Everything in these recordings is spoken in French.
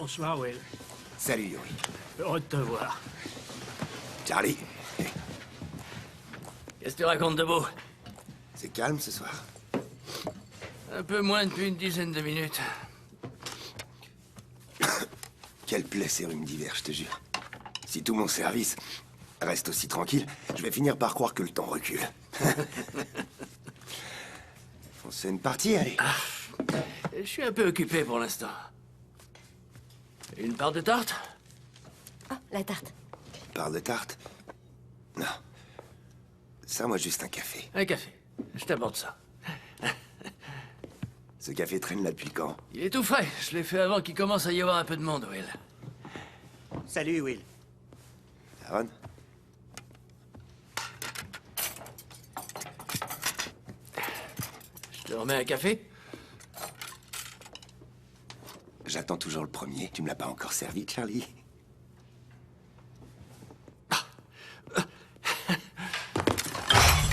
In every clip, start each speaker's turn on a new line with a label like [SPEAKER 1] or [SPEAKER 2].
[SPEAKER 1] Bonsoir, Will.
[SPEAKER 2] Salut, Yuri.
[SPEAKER 1] Heureux de te voir.
[SPEAKER 2] Charlie,
[SPEAKER 3] Qu'est-ce que tu racontes de beau?
[SPEAKER 2] c'est calme ce soir.
[SPEAKER 3] Un peu moins depuis une dizaine de minutes.
[SPEAKER 2] Quelle plaie ces rhumes d'hiver, je te jure. Si tout mon service reste aussi tranquille, je vais finir par croire que le temps recule. On se fait une partie, allez.
[SPEAKER 3] Je suis un peu occupé pour l'instant. Une part de tarte?
[SPEAKER 4] Oh, la tarte.
[SPEAKER 2] Parle de tarte? Non. Ça, moi, juste un café.
[SPEAKER 3] Un café. Je t'apporte ça.
[SPEAKER 2] Ce café traîne là depuis quand?
[SPEAKER 3] Il est tout frais. Je l'ai fait avant qu'il commence à y avoir un peu de monde, Will.
[SPEAKER 5] Salut, Will.
[SPEAKER 2] Aaron?
[SPEAKER 3] Je te remets un café?
[SPEAKER 2] J'attends toujours le premier. Tu me l'as pas encore servi, Charlie?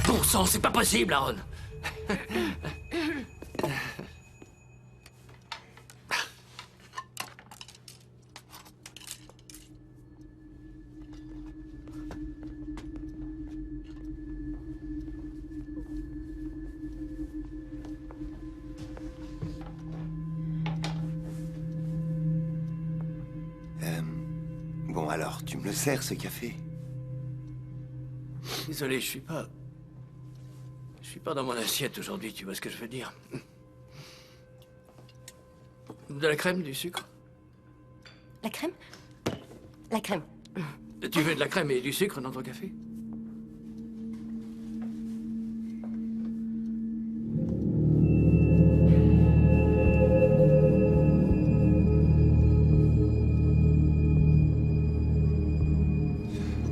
[SPEAKER 3] Bon sang, c'est pas possible, Aaron.
[SPEAKER 2] Bon, alors, tu me le sers, ce café?
[SPEAKER 3] Désolé, je suis pas dans mon assiette aujourd'hui, tu vois ce que je veux dire. De la crème, du sucre?
[SPEAKER 4] La crème? La crème.
[SPEAKER 3] Tu veux de la crème et du sucre dans ton café?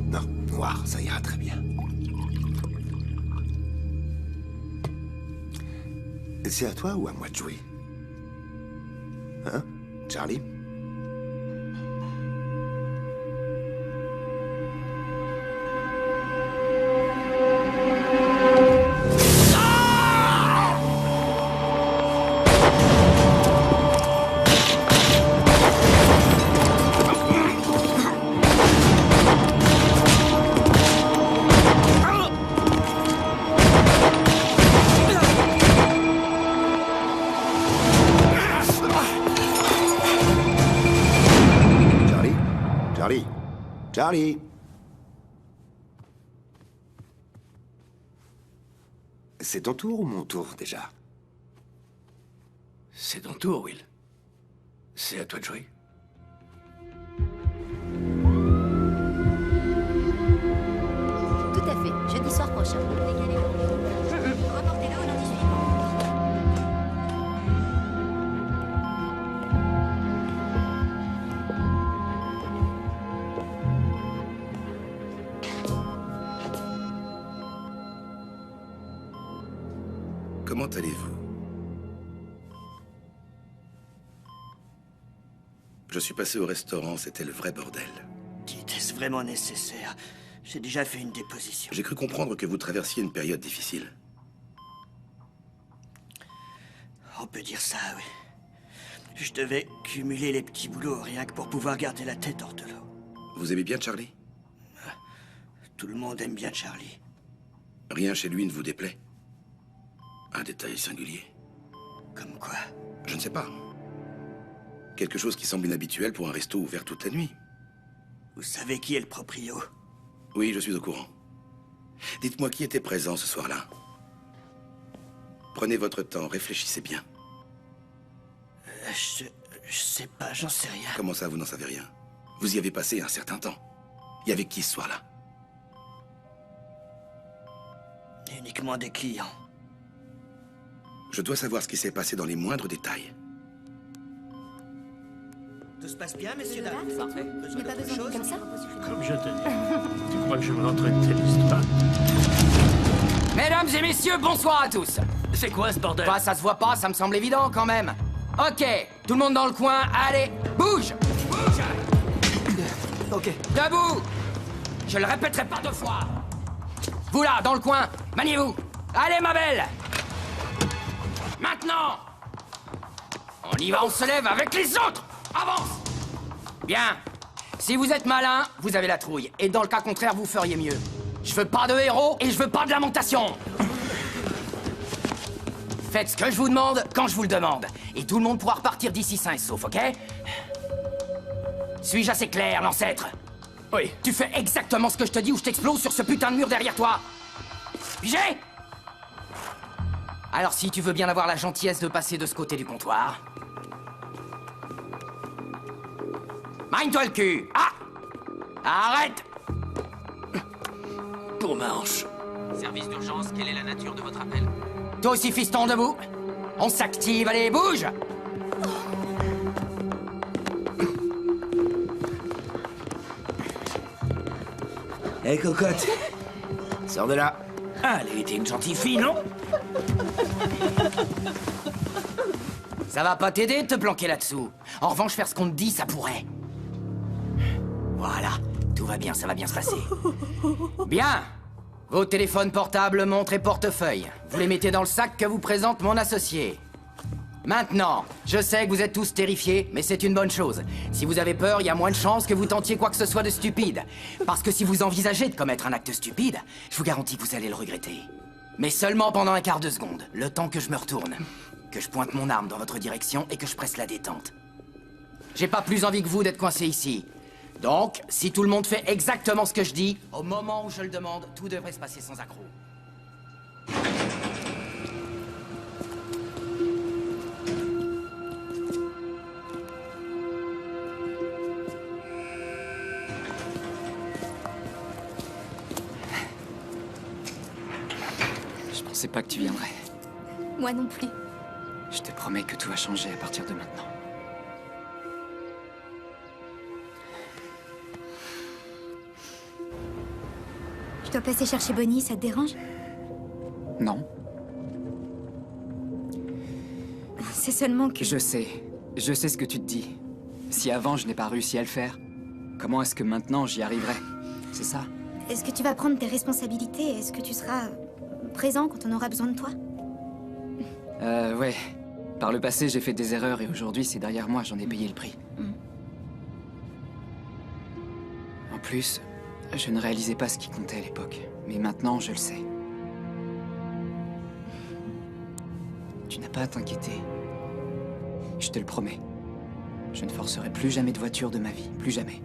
[SPEAKER 2] Non, noir, ça ira très bien. C'est à toi ou à moi de jouer? Hein, Charlie? Charlie? C'est ton tour ou mon tour, déjà?
[SPEAKER 3] C'est ton tour, Will. C'est à toi de jouer.
[SPEAKER 4] Tout à fait. Jeudi soir prochain. Reportez-le au lundi suivant.
[SPEAKER 6] Comment allez-vous? Je suis passé au restaurant, c'était le vrai bordel.
[SPEAKER 5] Était-ce vraiment nécessaire? J'ai déjà fait une déposition.
[SPEAKER 6] J'ai cru comprendre que vous traversiez une période difficile.
[SPEAKER 5] On peut dire ça, oui. Je devais cumuler les petits boulots rien que pour pouvoir garder la tête hors de l'eau.
[SPEAKER 6] Vous aimez bien Charlie?
[SPEAKER 5] Tout le monde aime bien Charlie.
[SPEAKER 6] Rien chez lui ne vous déplaît? Un détail singulier.
[SPEAKER 5] Comme quoi?
[SPEAKER 6] Je ne sais pas. Quelque chose qui semble inhabituel pour un resto ouvert toute la nuit.
[SPEAKER 5] Vous savez qui est le proprio?
[SPEAKER 6] Oui, je suis au courant. Dites-moi qui était présent ce soir-là. Prenez votre temps, réfléchissez bien.
[SPEAKER 5] Je sais pas, j'en sais rien.
[SPEAKER 6] Comment ça, vous n'en savez rien? Vous y avez passé un certain temps. Il y avait qui ce soir-là?
[SPEAKER 5] Uniquement des clients.
[SPEAKER 6] Je dois savoir ce qui s'est passé dans les moindres détails.
[SPEAKER 5] Tout se passe bien, messieurs, dames?
[SPEAKER 4] Parfait. Il n'y a pas besoin de comme ça?
[SPEAKER 1] Comme je te dis. Tu crois que je me rentrer de telle histoire?
[SPEAKER 7] Mesdames et messieurs, bonsoir à tous.
[SPEAKER 3] C'est quoi ce bordel?
[SPEAKER 7] Bah, ça se voit pas, ça me semble évident quand même. Ok, tout le monde dans le coin, allez, bouge! Bouge!
[SPEAKER 5] Ok.
[SPEAKER 7] Debout! Je le répéterai pas 2 fois. Vous là, dans le coin, maniez-vous. Allez, ma belle! Maintenant! On y va, on se lève avec les autres! Avance! Bien. Si vous êtes malin, vous avez la trouille. Et dans le cas contraire, vous feriez mieux. Je veux pas de héros et je veux pas de lamentation. Faites ce que je vous demande quand je vous le demande. Et tout le monde pourra repartir d'ici sain et sauf, ok? Suis-je assez clair, l'ancêtre?
[SPEAKER 3] Oui.
[SPEAKER 7] Tu fais exactement ce que je te dis ou je t'explose sur ce putain de mur derrière toi. Pigé? Alors si tu veux bien avoir la gentillesse de passer de ce côté du comptoir. Mine-toi le cul! Ah! Arrête!
[SPEAKER 3] Pour ma hanche.
[SPEAKER 7] Service d'urgence, quelle est la nature de votre appel? Toi aussi, fiston, debout! On s'active, allez, bouge!
[SPEAKER 8] Hé, cocotte, sors de là.
[SPEAKER 3] Allez, t'es une gentille fille, non?
[SPEAKER 7] Ça va pas t'aider de te planquer là-dessous. En revanche, faire ce qu'on te dit, ça pourrait. Voilà, tout va bien, ça va bien se passer. Bien! Vos téléphones portables, montres et portefeuilles. Vous les mettez dans le sac que vous présente mon associé. Maintenant, je sais que vous êtes tous terrifiés, mais c'est une bonne chose. Si vous avez peur, il y a moins de chances que vous tentiez quoi que ce soit de stupide. Parce que si vous envisagez de commettre un acte stupide, je vous garantis que vous allez le regretter. Mais seulement pendant un quart de seconde, le temps que je me retourne, que je pointe mon arme dans votre direction et que je presse la détente. J'ai pas plus envie que vous d'être coincé ici. Donc, si tout le monde fait exactement ce que je dis, au moment où je le demande, tout devrait se passer sans accroc.
[SPEAKER 9] Je pensais pas que tu viendrais.
[SPEAKER 4] Moi non plus.
[SPEAKER 9] Je te promets que tout va changer à partir de maintenant.
[SPEAKER 4] Je dois passer chercher Bonnie, ça te dérange?
[SPEAKER 9] Non,
[SPEAKER 4] C'est seulement que...
[SPEAKER 9] je sais ce que tu te dis. Si avant je n'ai pas réussi à le faire, comment est-ce que maintenant j'y arriverai? C'est ça?
[SPEAKER 4] Est-ce que tu vas prendre tes responsabilités? Est-ce que tu seras présent quand on aura besoin de toi?
[SPEAKER 9] Ouais. Par le passé, j'ai fait des erreurs et aujourd'hui, c'est derrière moi, j'en ai payé le prix. En plus, je ne réalisais pas ce qui comptait à l'époque. Mais maintenant, je le sais. Tu n'as pas à t'inquiéter. Je te le promets. Je ne forcerai plus jamais de voiture de ma vie. Plus jamais.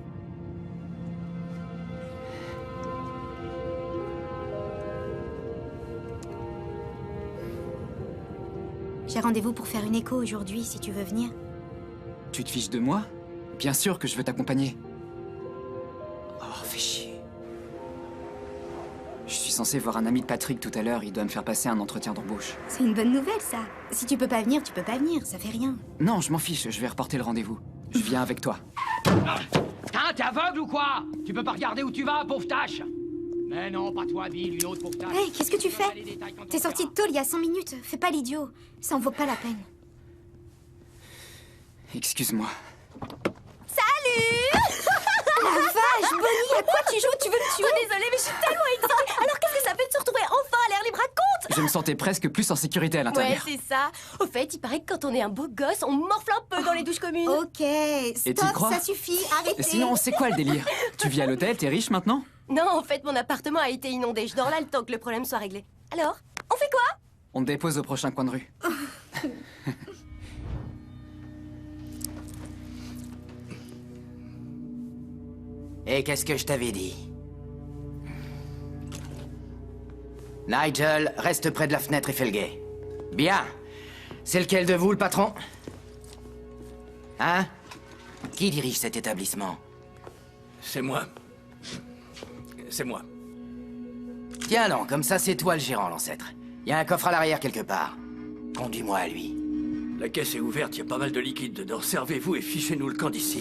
[SPEAKER 4] J'ai rendez-vous pour faire une écho aujourd'hui, si tu veux venir.
[SPEAKER 9] Tu te fiches de moi? Bien sûr que je veux t'accompagner. Oh, fais chier. Je suis censé voir un ami de Patrick tout à l'heure, il doit me faire passer un entretien d'embauche.
[SPEAKER 4] C'est une bonne nouvelle, ça. Si tu peux pas venir, tu peux pas venir, ça fait rien.
[SPEAKER 9] Non, je m'en fiche, je vais reporter le rendez-vous. Je viens avec toi.
[SPEAKER 7] Putain, t'es aveugle ou quoi? Tu peux pas regarder où tu vas, pauvre tâche? Mais non, pas toi, Bill, une autre pauvre tâche.
[SPEAKER 4] Hey, qu'est-ce que tu fais? T'es sorti de tôle il y a 100 minutes. Fais pas l'idiot. Ça en vaut pas la peine.
[SPEAKER 9] Excuse-moi.
[SPEAKER 4] Salut! La vache, Bonnie, à quoi tu joues? Tu veux me tuer?
[SPEAKER 10] Désolée, mais je suis tellement excitée. Alors qu'est-ce que ça fait de se retrouver enfin à l'air libre? Raconte!
[SPEAKER 9] Je me sentais presque plus en sécurité à
[SPEAKER 10] Ouais,
[SPEAKER 9] l'intérieur.
[SPEAKER 10] c'est ça. Au fait, il paraît que quand on est un beau gosse, on morfle un peu dans les douches communes.
[SPEAKER 4] Ok,
[SPEAKER 9] tu y
[SPEAKER 4] stop,
[SPEAKER 9] crois?
[SPEAKER 4] ça suffit, arrêtez.
[SPEAKER 9] Et sinon, c'est quoi le délire? Tu vis à l'hôtel, t'es riche maintenant?
[SPEAKER 10] Non, en fait, mon appartement a été inondé. Je dors là le temps que le problème soit réglé. Alors, on fait quoi?
[SPEAKER 9] On te dépose au prochain coin de rue.
[SPEAKER 7] Et qu'est-ce que je t'avais dit? Nigel, reste près de la fenêtre et fais le guet. Bien. C'est lequel de vous, le patron? Hein? Qui dirige cet établissement?
[SPEAKER 3] C'est moi. C'est moi.
[SPEAKER 7] Tiens non, comme ça c'est toi le gérant, l'ancêtre. Il y a un coffre à l'arrière quelque part. Conduis-moi à lui.
[SPEAKER 3] La caisse est ouverte, il y a pas mal de liquide dedans. Servez-vous et fichez-nous le camp d'ici.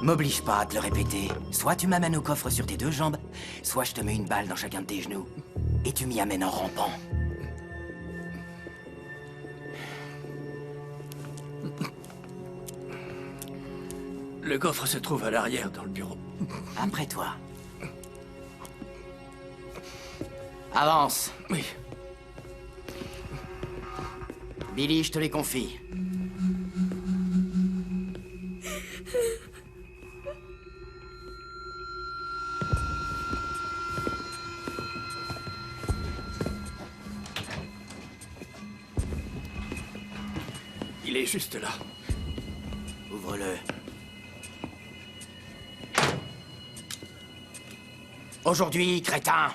[SPEAKER 7] M'oblige pas à te le répéter. Soit tu m'amènes au coffre sur tes deux jambes, soit je te mets une balle dans chacun de tes genoux. Et tu m'y amènes en rampant.
[SPEAKER 3] Le coffre se trouve à l'arrière, dans le bureau.
[SPEAKER 7] Après toi. Avance.
[SPEAKER 3] Oui.
[SPEAKER 7] Billy, je te les confie.
[SPEAKER 3] Il est juste là.
[SPEAKER 7] Ouvre-le. Aujourd'hui, crétin!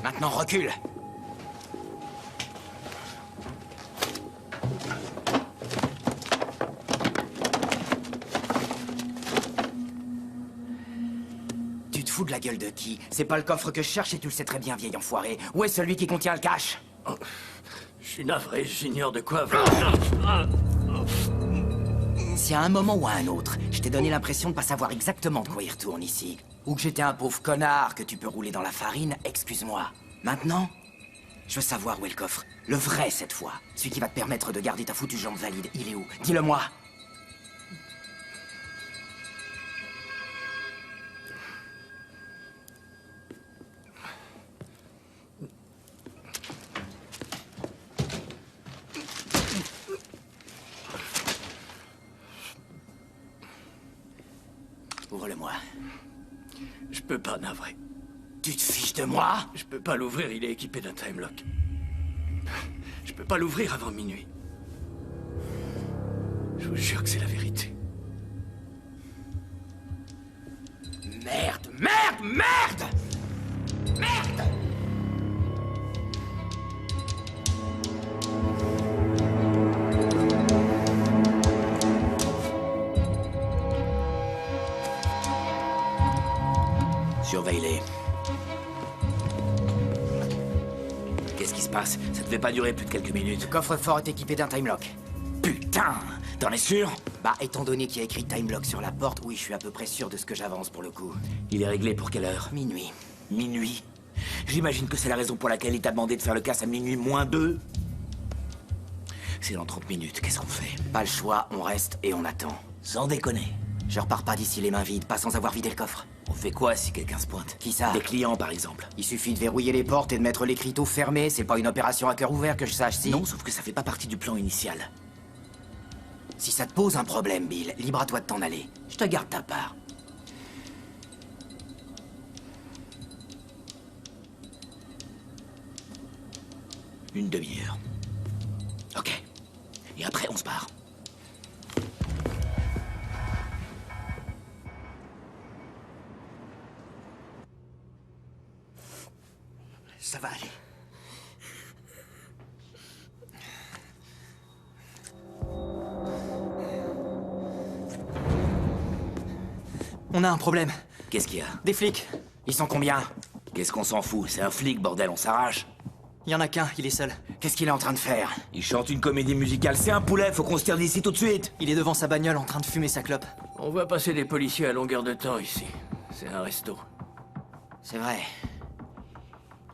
[SPEAKER 7] Maintenant, recule! Tu te fous de la gueule de qui? C'est pas le coffre que je cherche et tu le sais très bien, vieil enfoiré. Où est celui qui contient le cash?
[SPEAKER 3] Oh, je suis navré, j'ignore de quoi...
[SPEAKER 7] Si à un moment ou à un autre, je t'ai donné l'impression de pas savoir exactement de quoi il retourne ici, ou que j'étais un pauvre connard que tu peux rouler dans la farine, excuse-moi. Maintenant, je veux savoir où est le coffre. Le vrai, cette fois. Celui qui va te permettre de garder ta foutue jambe valide. Il est où? Dis-le-moi. Ouvre-le-moi.
[SPEAKER 3] Je peux pas, navré.
[SPEAKER 7] Tu te fiches de moi?
[SPEAKER 3] Je peux pas l'ouvrir, il est équipé d'un time lock. Je peux pas l'ouvrir avant minuit. Je vous jure que c'est la vérité.
[SPEAKER 7] Merde, merde, merde! Merde! Surveille-les.
[SPEAKER 8] Qu'est-ce qui se passe? Ça devait pas durer plus de quelques minutes.
[SPEAKER 7] Le coffre-fort est équipé d'un time lock.
[SPEAKER 8] Putain! T'en es sûr?
[SPEAKER 7] Bah, étant donné qu'il y a écrit time lock sur la porte, oui, je suis à peu près sûr de ce que j'avance pour le coup.
[SPEAKER 8] Il est réglé pour quelle heure?
[SPEAKER 7] Minuit.
[SPEAKER 8] Minuit? J'imagine que c'est la raison pour laquelle il t'a demandé de faire le casse à minuit moins 2. C'est dans 30 minutes, qu'est-ce qu'on fait?
[SPEAKER 7] Pas le choix, on reste et on attend.
[SPEAKER 8] Sans déconner.
[SPEAKER 7] Je repars pas d'ici les mains vides, pas sans avoir vidé le coffre.
[SPEAKER 8] On fait quoi si quelqu'un se pointe?
[SPEAKER 7] Qui ça?
[SPEAKER 8] Des clients, par exemple.
[SPEAKER 7] Il suffit de verrouiller les portes et de mettre l'écriteau fermé, c'est pas une opération à cœur ouvert que je sache, si?
[SPEAKER 8] Non, sauf que ça fait pas partie du plan initial.
[SPEAKER 7] Si ça te pose un problème, Bill, libre à toi de t'en aller. Je te garde ta part.
[SPEAKER 8] Une demi-heure. Ok. Et après, on se barre.
[SPEAKER 5] Ça va aller.
[SPEAKER 9] On a un problème.
[SPEAKER 8] Qu'est-ce qu'il y a?
[SPEAKER 9] Des flics.
[SPEAKER 7] Ils sont combien?
[SPEAKER 8] Qu'est-ce qu'on s'en fout? C'est un flic, bordel, on s'arrache.
[SPEAKER 9] Il y en a qu'un, il est seul.
[SPEAKER 7] Qu'est-ce qu'il est en train de faire?
[SPEAKER 8] Il chante une comédie musicale, c'est un poulet, faut qu'on se tire d'ici tout de suite.
[SPEAKER 9] Il est devant sa bagnole en train de fumer sa clope.
[SPEAKER 3] On voit passer des policiers à longueur de temps ici. C'est un resto.
[SPEAKER 7] C'est vrai.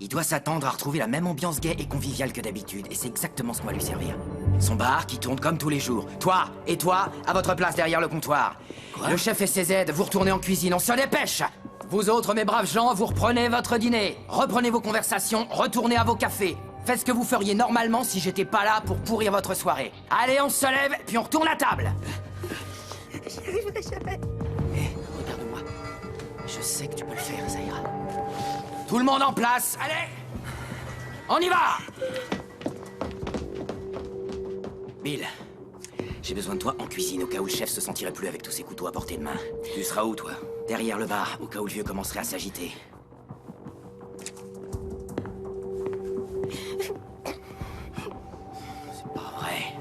[SPEAKER 7] Il doit s'attendre à retrouver la même ambiance gaie et conviviale que d'habitude, et c'est exactement ce qu'on va lui servir. Son bar qui tourne comme tous les jours. Toi et toi, à votre place derrière le comptoir.
[SPEAKER 8] Quoi?
[SPEAKER 7] Le chef et ses aides, vous retournez en cuisine, on se dépêche! Vous autres, mes braves gens, vous reprenez votre dîner. Reprenez vos conversations, retournez à vos cafés. Faites ce que vous feriez normalement si j'étais pas là pour pourrir votre soirée. Allez, on se lève, puis on retourne à table.
[SPEAKER 10] J'y arriverai jamais.
[SPEAKER 7] Hé, regarde-moi. Je sais que tu peux le faire, ça ira. Tout le monde en place, allez! On y va! Bill, j'ai besoin de toi en cuisine au cas où le chef se sentirait plus avec tous ses couteaux à portée de main.
[SPEAKER 8] Tu seras où, toi?
[SPEAKER 7] Derrière le bar, au cas où le vieux commencerait à s'agiter. C'est pas vrai.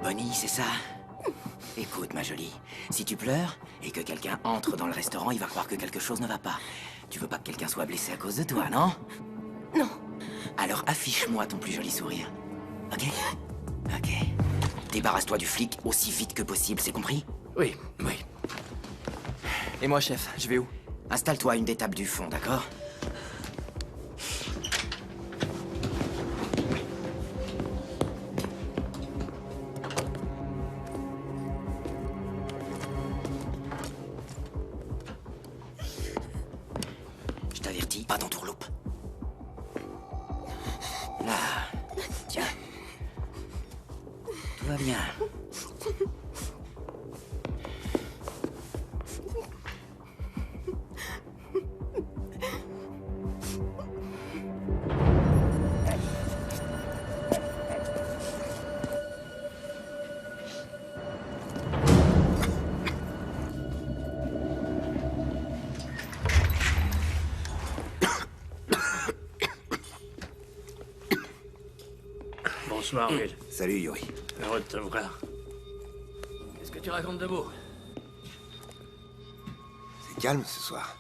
[SPEAKER 7] Bonnie, c'est ça? Écoute, ma jolie, si tu pleures et que quelqu'un entre dans le restaurant, il va croire que quelque chose ne va pas. Tu veux pas que quelqu'un soit blessé à cause de toi, non?
[SPEAKER 10] Non.
[SPEAKER 7] Alors affiche-moi ton plus joli sourire. Ok? Ok. Débarrasse-toi du flic aussi vite que possible, c'est compris?
[SPEAKER 3] Oui, oui.
[SPEAKER 9] Et moi, chef, je vais où?
[SPEAKER 7] Installe-toi à une des tables du fond, d'accord? Je t'avertis, pas d'entourloupe. Là. Tiens. Tout va bien.
[SPEAKER 3] Bonsoir, Will.
[SPEAKER 2] Salut, Yuri.
[SPEAKER 3] Heureux de te voir. Qu'est-ce que tu racontes de beau?
[SPEAKER 2] C'est calme ce soir.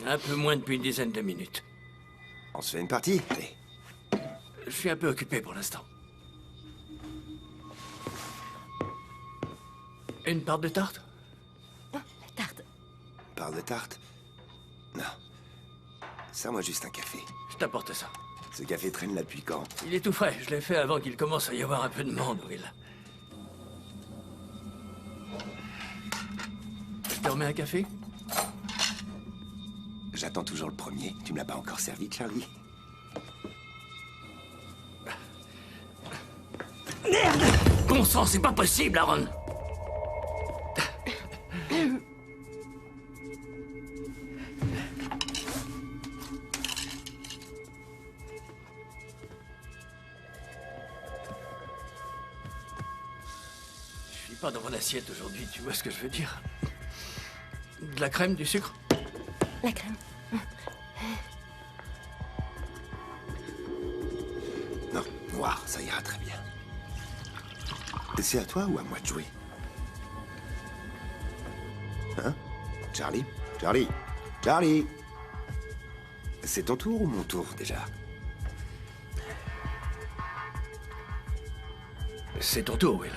[SPEAKER 3] Un peu moins depuis une dizaine de minutes.
[SPEAKER 2] On se fait une partie? Allez.
[SPEAKER 3] Je suis un peu occupé pour l'instant. Une part de tarte?
[SPEAKER 10] Tarte.
[SPEAKER 2] Parle de tarte? Non. Serre-moi juste un café.
[SPEAKER 3] Je t'apporte ça.
[SPEAKER 2] Ce café traîne là depuis quand?
[SPEAKER 3] Il est tout frais. Je l'ai fait avant qu'il commence à y avoir un peu de monde, Will. Je te remets un café?
[SPEAKER 2] J'attends toujours le premier. Tu me l'as pas encore servi, Charlie?
[SPEAKER 3] Merde! Bon sang, c'est pas possible, Aaron! Je suis pas dans mon assiette aujourd'hui, tu vois ce que je veux dire? De la crème, du sucre?
[SPEAKER 10] La crème.
[SPEAKER 2] Non, noir, ça ira très bien. C'est à toi ou à moi de jouer? Hein? Charlie? Charlie? Charlie? C'est ton tour ou mon tour, déjà?
[SPEAKER 3] C'est ton tour, Will.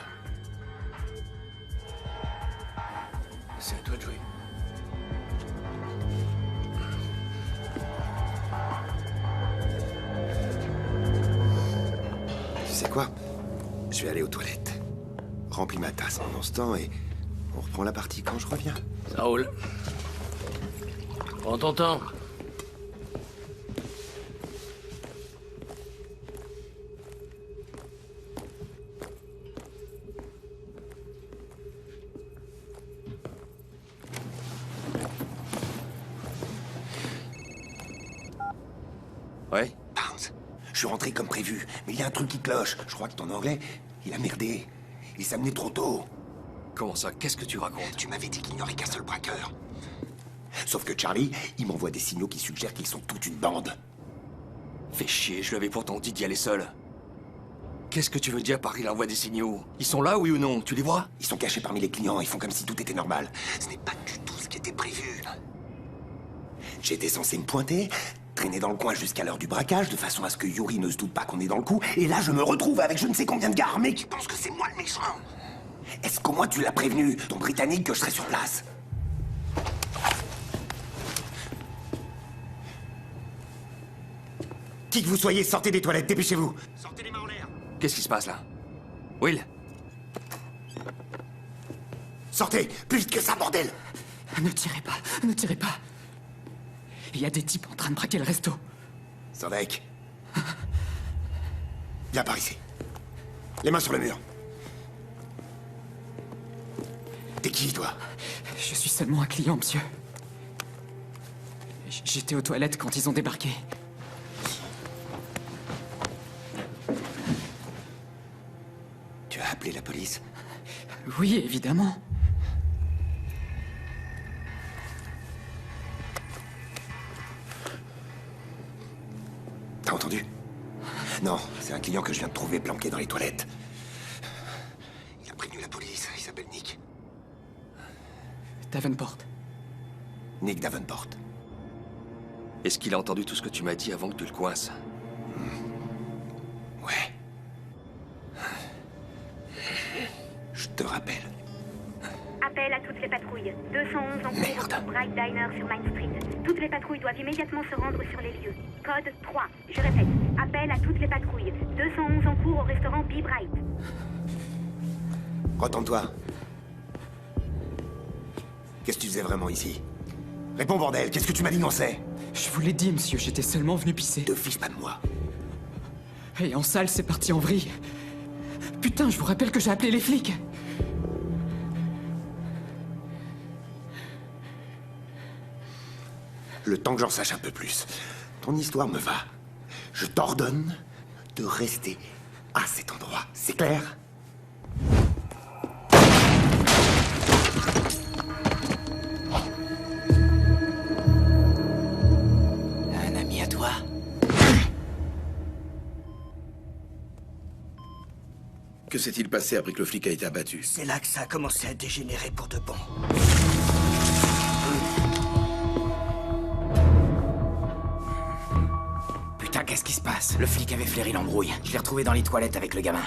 [SPEAKER 3] C'est à toi de jouer.
[SPEAKER 2] Tu sais quoi? Je vais aller aux toilettes. Remplis ma tasse pendant ce temps et on reprend la partie quand je reviens.
[SPEAKER 3] Ça roule. Prends ton temps.
[SPEAKER 8] Ouais?
[SPEAKER 2] Barnes, je suis rentré comme prévu, mais il y a un truc qui cloche. Je crois que ton anglais, il a merdé. Il s'est amené trop tôt.
[SPEAKER 8] Comment ça? Qu'est-ce que tu racontes?
[SPEAKER 2] Tu m'avais dit qu'il n'y aurait qu'un seul braqueur. Sauf que Charlie, il m'envoie des signaux qui suggèrent qu'ils sont toute une bande.
[SPEAKER 8] Fais chier, je lui avais pourtant dit d'y aller seul. Qu'est-ce que tu veux dire par il envoie des signaux? Ils sont là, oui ou non? Tu les vois?
[SPEAKER 2] Ils sont cachés parmi les clients, ils font comme si tout était normal. Ce n'est pas du tout ce qui était prévu. J'étais censé me pointer, traîner dans le coin jusqu'à l'heure du braquage, de façon à ce que Yuri ne se doute pas qu'on est dans le coup, et là je me retrouve avec je ne sais combien de gars armés qui pensent que c'est moi le méchant. Est-ce qu'au moins tu l'as prévenu, ton Britannique, que je serai sur place? Qui que vous soyez, sortez des toilettes, dépêchez-vous. Sortez les mains en l'air.
[SPEAKER 8] Qu'est-ce qui se passe là? Will?
[SPEAKER 2] Sortez, plus vite que ça, bordel.
[SPEAKER 9] Ne tirez pas, ne tirez pas. Il y a des types en train de braquer le resto.
[SPEAKER 2] Sandek. Viens par ici. Les mains sur le mur. T'es qui, toi?
[SPEAKER 9] Je suis seulement un client, monsieur. J'étais aux toilettes quand ils ont débarqué.
[SPEAKER 2] Tu as appelé la police?
[SPEAKER 9] Oui, évidemment.
[SPEAKER 2] T'as entendu? Non, c'est un client que je viens de trouver planqué dans les toilettes. Il a prévenu la police, il s'appelle Nick.
[SPEAKER 9] Davenport.
[SPEAKER 2] Nick Davenport.
[SPEAKER 8] Est-ce qu'il a entendu tout ce que tu m'as dit avant que tu le coinces?
[SPEAKER 2] Ouais. Je te rappelle.
[SPEAKER 11] Appel à toutes les patrouilles. 211 en cours au Bright Diner sur Main Street. Toutes les patrouilles doivent immédiatement se rendre sur les lieux. Code 3. Je répète. Appel à toutes les patrouilles. 211 en cours au restaurant Be Bright.
[SPEAKER 2] Retourne-toi. Qu'est-ce que tu faisais vraiment ici? Réponds, bordel, qu'est-ce que tu m'as dit, non c'est?
[SPEAKER 9] Je vous l'ai dit, monsieur, j'étais seulement venu pisser.
[SPEAKER 2] Te fiche pas de moi.
[SPEAKER 9] Et en salle, c'est parti en vrille. Putain, je vous rappelle que j'ai appelé les flics.
[SPEAKER 2] Le temps que j'en sache un peu plus. Ton histoire me va. Je t'ordonne de rester à cet endroit. C'est clair?
[SPEAKER 7] Un ami à toi?
[SPEAKER 6] Que s'est-il passé après que le flic a été abattu?
[SPEAKER 5] C'est là que ça a commencé à dégénérer pour de bon.
[SPEAKER 7] Putain, qu'est-ce qui se passe? Le flic avait flairé l'embrouille. Je l'ai retrouvé dans les toilettes avec le gamin.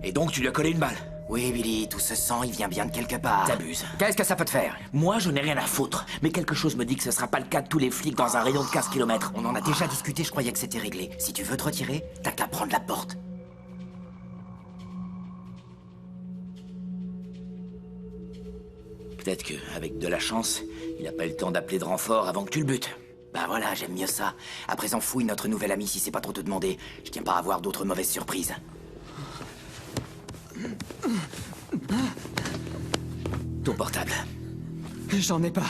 [SPEAKER 8] Et donc, tu lui as collé une balle?
[SPEAKER 7] Oui, Billy, tout ce sang, il vient bien de quelque part.
[SPEAKER 8] T'abuses.
[SPEAKER 7] Qu'est-ce que ça peut te faire?
[SPEAKER 8] Moi, je n'ai rien à foutre. Mais quelque chose me dit que ce sera pas le cas de tous les flics dans un rayon de 15 km.
[SPEAKER 7] On en a déjà discuté, je croyais que c'était réglé. Si tu veux te retirer, t'as qu'à prendre la porte.
[SPEAKER 8] Peut-être qu'avec de la chance, il n'a pas eu le temps d'appeler de renfort avant que tu le butes.
[SPEAKER 7] Bah voilà, j'aime mieux ça. À présent, fouille notre nouvel ami si c'est pas trop te demander. Je tiens pas à avoir d'autres mauvaises surprises.
[SPEAKER 8] Ton portable.
[SPEAKER 9] J'en ai pas.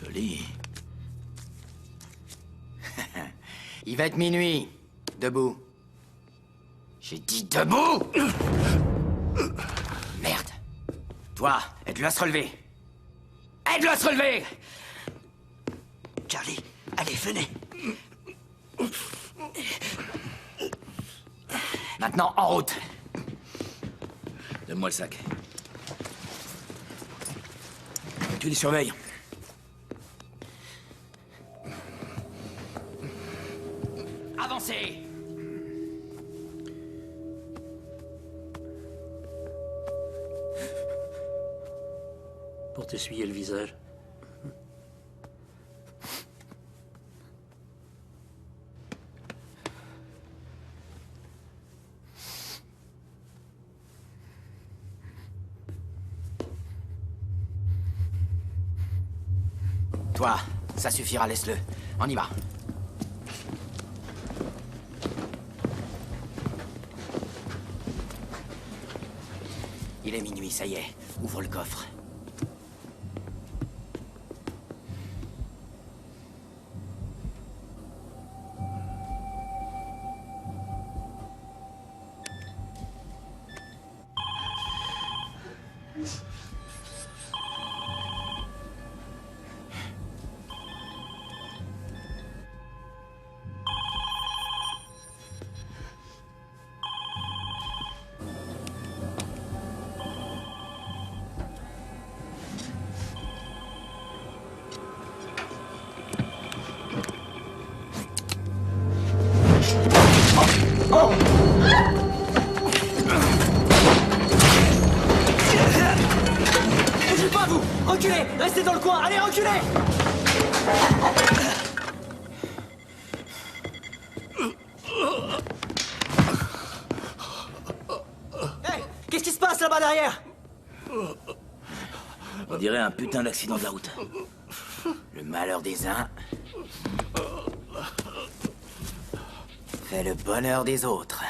[SPEAKER 8] Joli.
[SPEAKER 7] Il va être minuit. Debout. J'ai dit debout! Merde. Toi, aide-le à se relever. Aide-le à se relever!
[SPEAKER 5] Charlie, allez, venez.
[SPEAKER 7] Maintenant, en route.
[SPEAKER 8] Donne-moi le sac. Tu les surveilles.
[SPEAKER 7] Avancez!
[SPEAKER 1] Pour t'essuyer le visage.
[SPEAKER 7] Toi, ça suffira, laisse-le. On y va. Il est minuit, ça y est. Ouvre le coffre.
[SPEAKER 9] Bougez pas, vous! Reculez! Restez dans le coin! Allez, reculez! Hey! Qu'est-ce qui se passe là-bas derrière?
[SPEAKER 8] On dirait un putain d'accident de la route.
[SPEAKER 7] Le malheur des uns fait le bonheur des autres.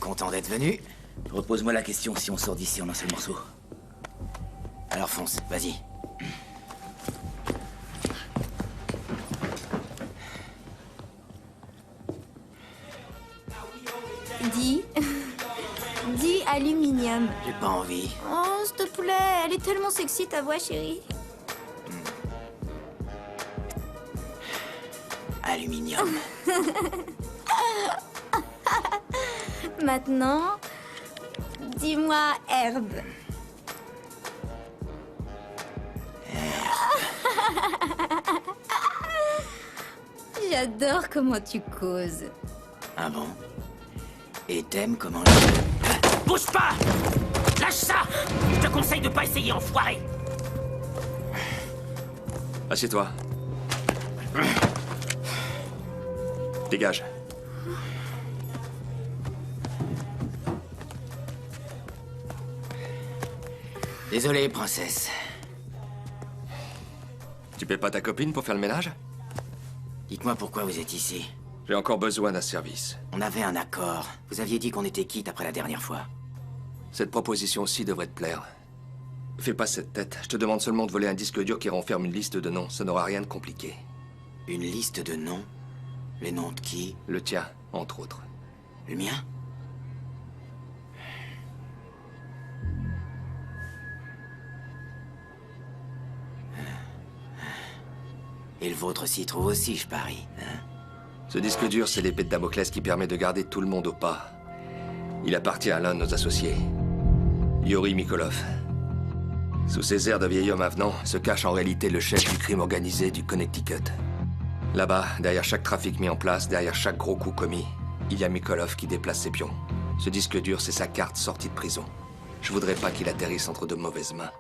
[SPEAKER 7] Content d'être venu?
[SPEAKER 8] Repose-moi la question si on sort d'ici en un seul morceau.
[SPEAKER 7] Alors fonce, vas-y.
[SPEAKER 4] Dis. Dis aluminium.
[SPEAKER 7] J'ai pas envie.
[SPEAKER 4] Oh, s'il te plaît, elle est tellement sexy ta voix, chérie.
[SPEAKER 7] Aluminium.
[SPEAKER 4] Maintenant, dis-moi herbe. J'adore comment tu causes.
[SPEAKER 7] Ah bon? Et t'aimes comment...
[SPEAKER 8] Bouge pas! Lâche ça! Je te conseille de pas essayer, enfoiré!
[SPEAKER 12] Assieds-toi. Dégage.
[SPEAKER 7] Désolé, princesse.
[SPEAKER 12] Tu paies pas ta copine pour faire le ménage?
[SPEAKER 7] Dites-moi pourquoi vous êtes ici.
[SPEAKER 12] J'ai encore besoin d'un service.
[SPEAKER 7] On avait un accord. Vous aviez dit qu'on était quitte après la dernière fois.
[SPEAKER 12] Cette proposition-ci devrait te plaire. Fais pas cette tête. Je te demande seulement de voler un disque dur qui renferme une liste de noms. Ça n'aura rien de compliqué.
[SPEAKER 7] Une liste de noms? Les noms de qui?
[SPEAKER 12] Le tien, entre autres.
[SPEAKER 7] Le mien? Et le vôtre s'y trouve aussi, je parie. Hein?
[SPEAKER 12] Ce disque dur, c'est l'épée de Damoclès qui permet de garder tout le monde au pas. Il appartient à l'un de nos associés, Yuri Mikolov. Sous ses airs de vieil homme avenant, se cache en réalité le chef du crime organisé du Connecticut. Là-bas, derrière chaque trafic mis en place, derrière chaque gros coup commis, il y a Mikolov qui déplace ses pions. Ce disque dur, c'est sa carte sortie de prison. Je voudrais pas qu'il atterrisse entre de mauvaises mains.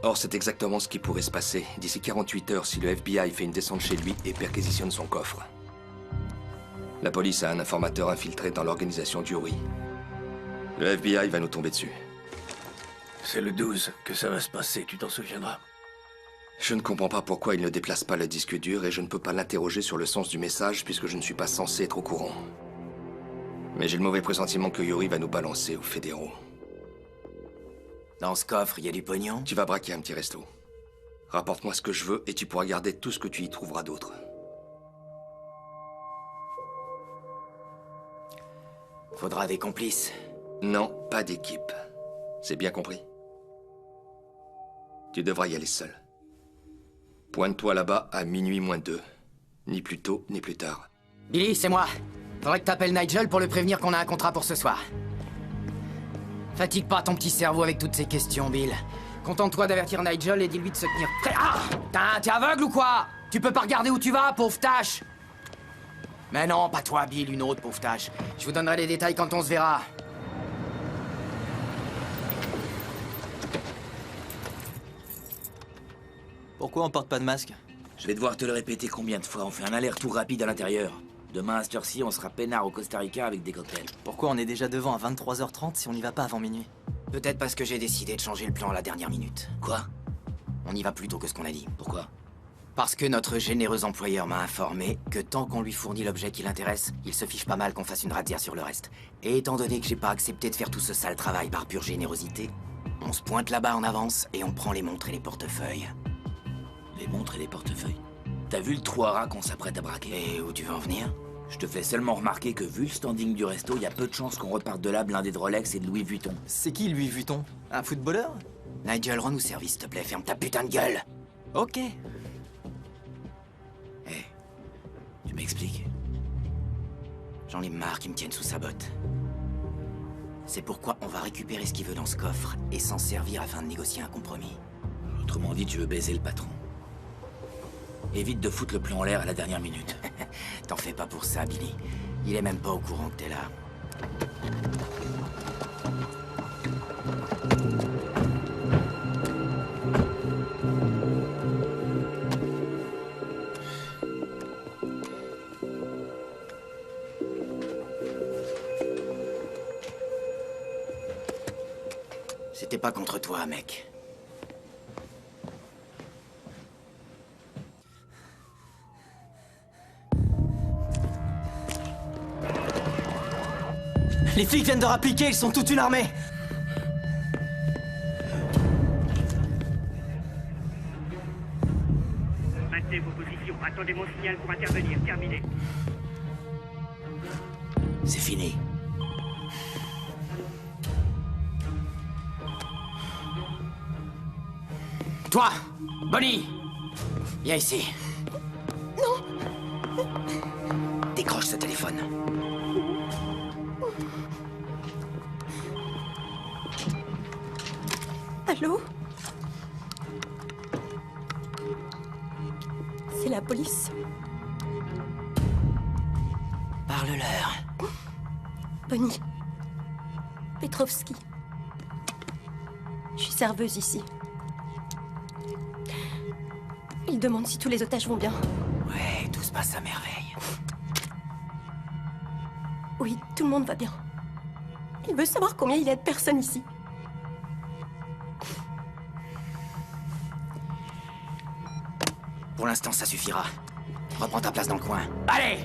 [SPEAKER 12] Or, c'est exactement ce qui pourrait se passer d'ici 48 heures si le FBI fait une descente chez lui et perquisitionne son coffre. La police a un informateur infiltré dans l'organisation d'Yuri. Le FBI va nous tomber dessus.
[SPEAKER 3] C'est le 12 que ça va se passer, tu t'en souviendras.
[SPEAKER 12] Je ne comprends pas pourquoi il ne déplace pas le disque dur et je ne peux pas l'interroger sur le sens du message puisque je ne suis pas censé être au courant. Mais j'ai le mauvais pressentiment que Yuri va nous balancer aux fédéraux.
[SPEAKER 7] Dans ce coffre, il y a du pognon?
[SPEAKER 12] Tu vas braquer un petit resto. Rapporte-moi ce que je veux et tu pourras garder tout ce que tu y trouveras d'autre.
[SPEAKER 7] Faudra des complices.
[SPEAKER 12] Non, pas d'équipe. C'est bien compris? Tu devras y aller seul. Pointe-toi là-bas à minuit moins 2. Ni plus tôt, ni plus tard.
[SPEAKER 7] Billy, c'est moi. Faudrait que t'appelles Nigel pour le prévenir qu'on a un contrat pour ce soir. Fatigue pas ton petit cerveau avec toutes ces questions, Bill. Contente-toi d'avertir Nigel et dis-lui de se tenir prêt. Ah! T'es aveugle ou quoi? Tu peux pas regarder où tu vas, pauvre tâche. Mais non, pas toi, Bill, une autre pauvre tâche. Je vous donnerai les détails quand on se verra.
[SPEAKER 9] Pourquoi on porte pas de masque?
[SPEAKER 8] Je vais devoir te le répéter combien de fois. On fait un aller-retour rapide à l'intérieur. Demain, à cette heure-ci, on sera peinard au Costa Rica avec des cocktails.
[SPEAKER 9] Pourquoi on est déjà devant à 23h30 si on n'y va pas avant minuit?
[SPEAKER 7] Peut-être parce que j'ai décidé de changer le plan à la dernière minute.
[SPEAKER 8] Quoi?
[SPEAKER 7] On y va plus tôt que ce qu'on a dit.
[SPEAKER 8] Pourquoi?
[SPEAKER 7] Parce que notre généreux employeur m'a informé que tant qu'on lui fournit l'objet qui l'intéresse, il se fiche pas mal qu'on fasse une razzia sur le reste. Et étant donné que j'ai pas accepté de faire tout ce sale travail par pure générosité, on se pointe là-bas en avance et on prend les montres et les portefeuilles.
[SPEAKER 8] Les montres et les portefeuilles? T'as vu le trou à rats qu'on s'apprête à braquer?
[SPEAKER 7] Et où tu veux en venir?
[SPEAKER 8] Je te fais seulement remarquer que vu le standing du resto, il y a peu de chances qu'on reparte de là blindé de Rolex et de Louis Vuitton.
[SPEAKER 9] C'est qui Louis Vuitton? Un footballeur?
[SPEAKER 7] Nigel, rends-nous service, s'il te plaît. Ferme ta putain de gueule.
[SPEAKER 9] Ok.
[SPEAKER 7] Tu m'expliques? J'en ai marre qu'il me tienne sous sa botte. C'est pourquoi on va récupérer ce qu'il veut dans ce coffre et s'en servir afin de négocier un compromis.
[SPEAKER 8] Autrement dit, tu veux baiser le patron. Évite de foutre le plan en l'air à la dernière minute.
[SPEAKER 7] T'en fais pas pour ça, Billy. Il est même pas au courant que t'es là. C'était pas contre toi, mec.
[SPEAKER 9] Les flics viennent de rappliquer, ils sont toute une armée.
[SPEAKER 13] Maintenez vos positions. Attendez mon signal pour intervenir. Terminé.
[SPEAKER 8] C'est fini.
[SPEAKER 7] Toi, Bonnie, viens ici.
[SPEAKER 10] Non.
[SPEAKER 7] Décroche ce téléphone.
[SPEAKER 10] Allô? C'est la police.
[SPEAKER 7] Parle-leur.
[SPEAKER 10] Bonnie. Petrovski. Je suis serveuse ici. Il demande si tous les otages vont bien.
[SPEAKER 7] Ouais, tout se passe à merveille.
[SPEAKER 10] Oui, tout le monde va bien. Il veut savoir combien il y a de personnes ici.
[SPEAKER 7] Pour l'instant, ça suffira. Reprends ta place dans le coin. Allez!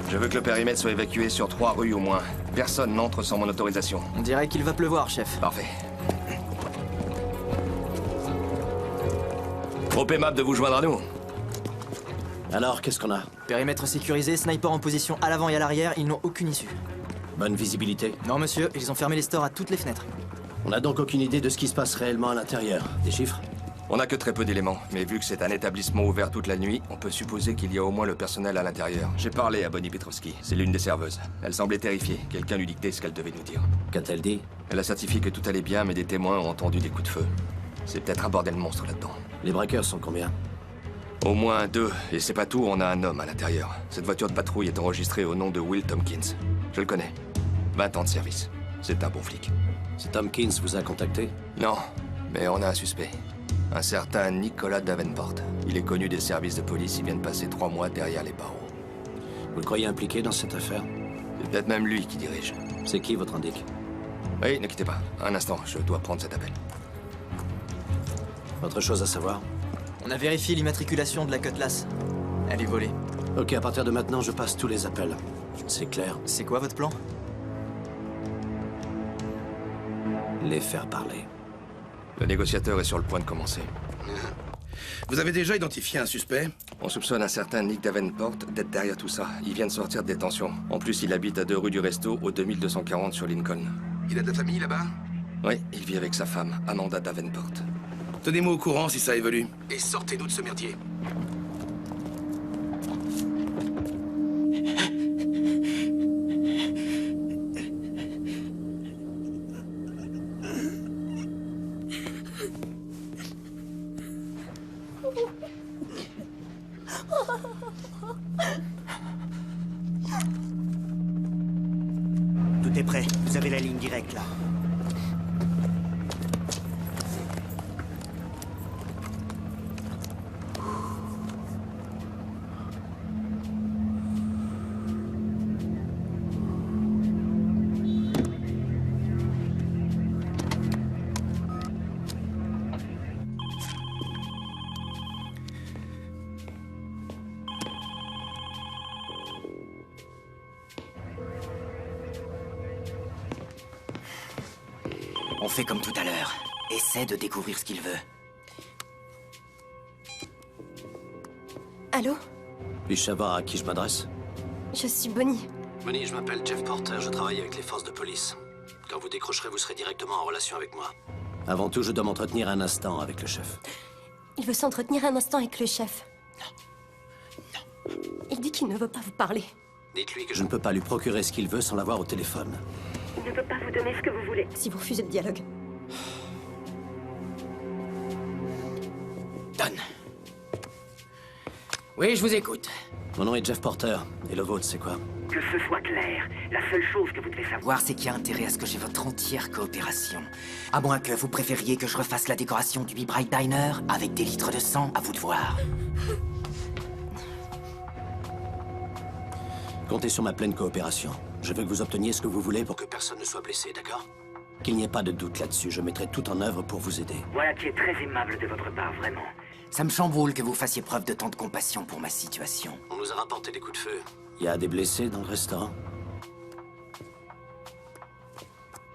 [SPEAKER 12] Je veux que le périmètre soit évacué sur 3 rues au moins. Personne n'entre sans mon autorisation.
[SPEAKER 9] On dirait qu'il va pleuvoir, chef.
[SPEAKER 12] Parfait. Trop aimable de vous joindre à nous.
[SPEAKER 14] Alors, qu'est-ce qu'on a?
[SPEAKER 9] Périmètre sécurisé, sniper en position à l'avant et à l'arrière, ils n'ont aucune issue.
[SPEAKER 14] Bonne visibilité?
[SPEAKER 9] Non, monsieur, ils ont fermé les stores à toutes les fenêtres.
[SPEAKER 14] On n'a donc aucune idée de ce qui se passe réellement à l'intérieur. Des chiffres?
[SPEAKER 12] On n'a que très peu d'éléments, mais vu que c'est un établissement ouvert toute la nuit, on peut supposer qu'il y a au moins le personnel à l'intérieur. J'ai parlé à Bonnie Petrovski, c'est l'une des serveuses. Elle semblait terrifiée, quelqu'un lui dictait ce qu'elle devait nous dire.
[SPEAKER 14] Qu'a-t-elle dit?
[SPEAKER 12] Elle a certifié que tout allait bien, mais des témoins ont entendu des coups de feu. C'est peut-être un bordel monstre là-dedans.
[SPEAKER 14] Les braqueurs sont combien?
[SPEAKER 12] Au moins 2, et c'est pas tout, on a un homme à l'intérieur. Cette voiture de patrouille est enregistrée au nom de Will Tompkins. Je le connais. 20 ans de service. C'est un bon flic.
[SPEAKER 14] Cet Tompkins vous a contacté?
[SPEAKER 12] Non, mais on a un suspect. Un certain Nicolas Davenport. Il est connu des services de police, il vient de passer 3 mois derrière les barreaux.
[SPEAKER 14] Vous le croyez impliqué dans cette affaire?
[SPEAKER 12] C'est peut-être même lui qui dirige.
[SPEAKER 14] C'est qui votre indique?
[SPEAKER 12] Oui, ne quittez pas. Un instant, je dois prendre cet appel.
[SPEAKER 14] Autre chose à savoir?
[SPEAKER 9] On a vérifié l'immatriculation de la Cutlass. Elle est volée.
[SPEAKER 14] Ok, à partir de maintenant, je passe tous les appels. C'est clair?
[SPEAKER 9] C'est quoi votre plan?
[SPEAKER 14] Les faire parler.
[SPEAKER 12] Le négociateur est sur le point de commencer.
[SPEAKER 6] Vous avez déjà identifié un suspect?
[SPEAKER 12] On soupçonne un certain Nick Davenport d'être derrière tout ça. Il vient de sortir de détention. En plus, il habite à 2 rues du Resto, au 2240 sur Lincoln.
[SPEAKER 6] Il a de la famille là-bas?
[SPEAKER 12] Oui, il vit avec sa femme, Amanda Davenport.
[SPEAKER 6] Tenez-moi au courant si ça évolue. Et sortez-nous de ce merdier.
[SPEAKER 5] Tout est prêt. Vous avez la ligne directe, là.
[SPEAKER 7] On fait comme tout à l'heure. Essaie de découvrir ce qu'il veut.
[SPEAKER 10] Allô?
[SPEAKER 14] Puis-je savoir à qui je m'adresse?
[SPEAKER 10] Je suis Bonnie.
[SPEAKER 14] Bonnie, je m'appelle Jeff Porter, je travaille avec les forces de police. Quand vous décrocherez, vous serez directement en relation avec moi. Avant tout, je dois m'entretenir un instant avec le chef.
[SPEAKER 10] Il veut s'entretenir un instant avec le chef. Il dit qu'il ne veut pas vous parler.
[SPEAKER 14] Dites-lui que je ne peux pas lui procurer ce qu'il veut sans l'avoir au téléphone.
[SPEAKER 11] Il ne peut pas vous donner ce que vous voulez.
[SPEAKER 10] Si vous refusez le dialogue.
[SPEAKER 7] Donne. Oui, je vous écoute.
[SPEAKER 14] Mon nom est Jeff Porter. Et le vôtre, c'est quoi?
[SPEAKER 13] Que ce soit clair, la seule chose que vous devez savoir...
[SPEAKER 7] Voir, c'est qu'il y a intérêt à ce que j'ai votre entière coopération. À moins que vous préfériez que je refasse la décoration du Bright Diner avec des litres de sang, à vous de voir.
[SPEAKER 14] Comptez sur ma pleine coopération. Je veux que vous obteniez ce que vous voulez pour que personne ne soit blessé, d'accord? Qu'il n'y ait pas de doute là-dessus. Je mettrai tout en œuvre pour vous aider.
[SPEAKER 13] Voilà qui est très aimable de votre part, vraiment.
[SPEAKER 7] Ça me chamboule que vous fassiez preuve de tant de compassion pour ma situation.
[SPEAKER 14] On nous a rapporté des coups de feu. Il y a des blessés dans le restaurant?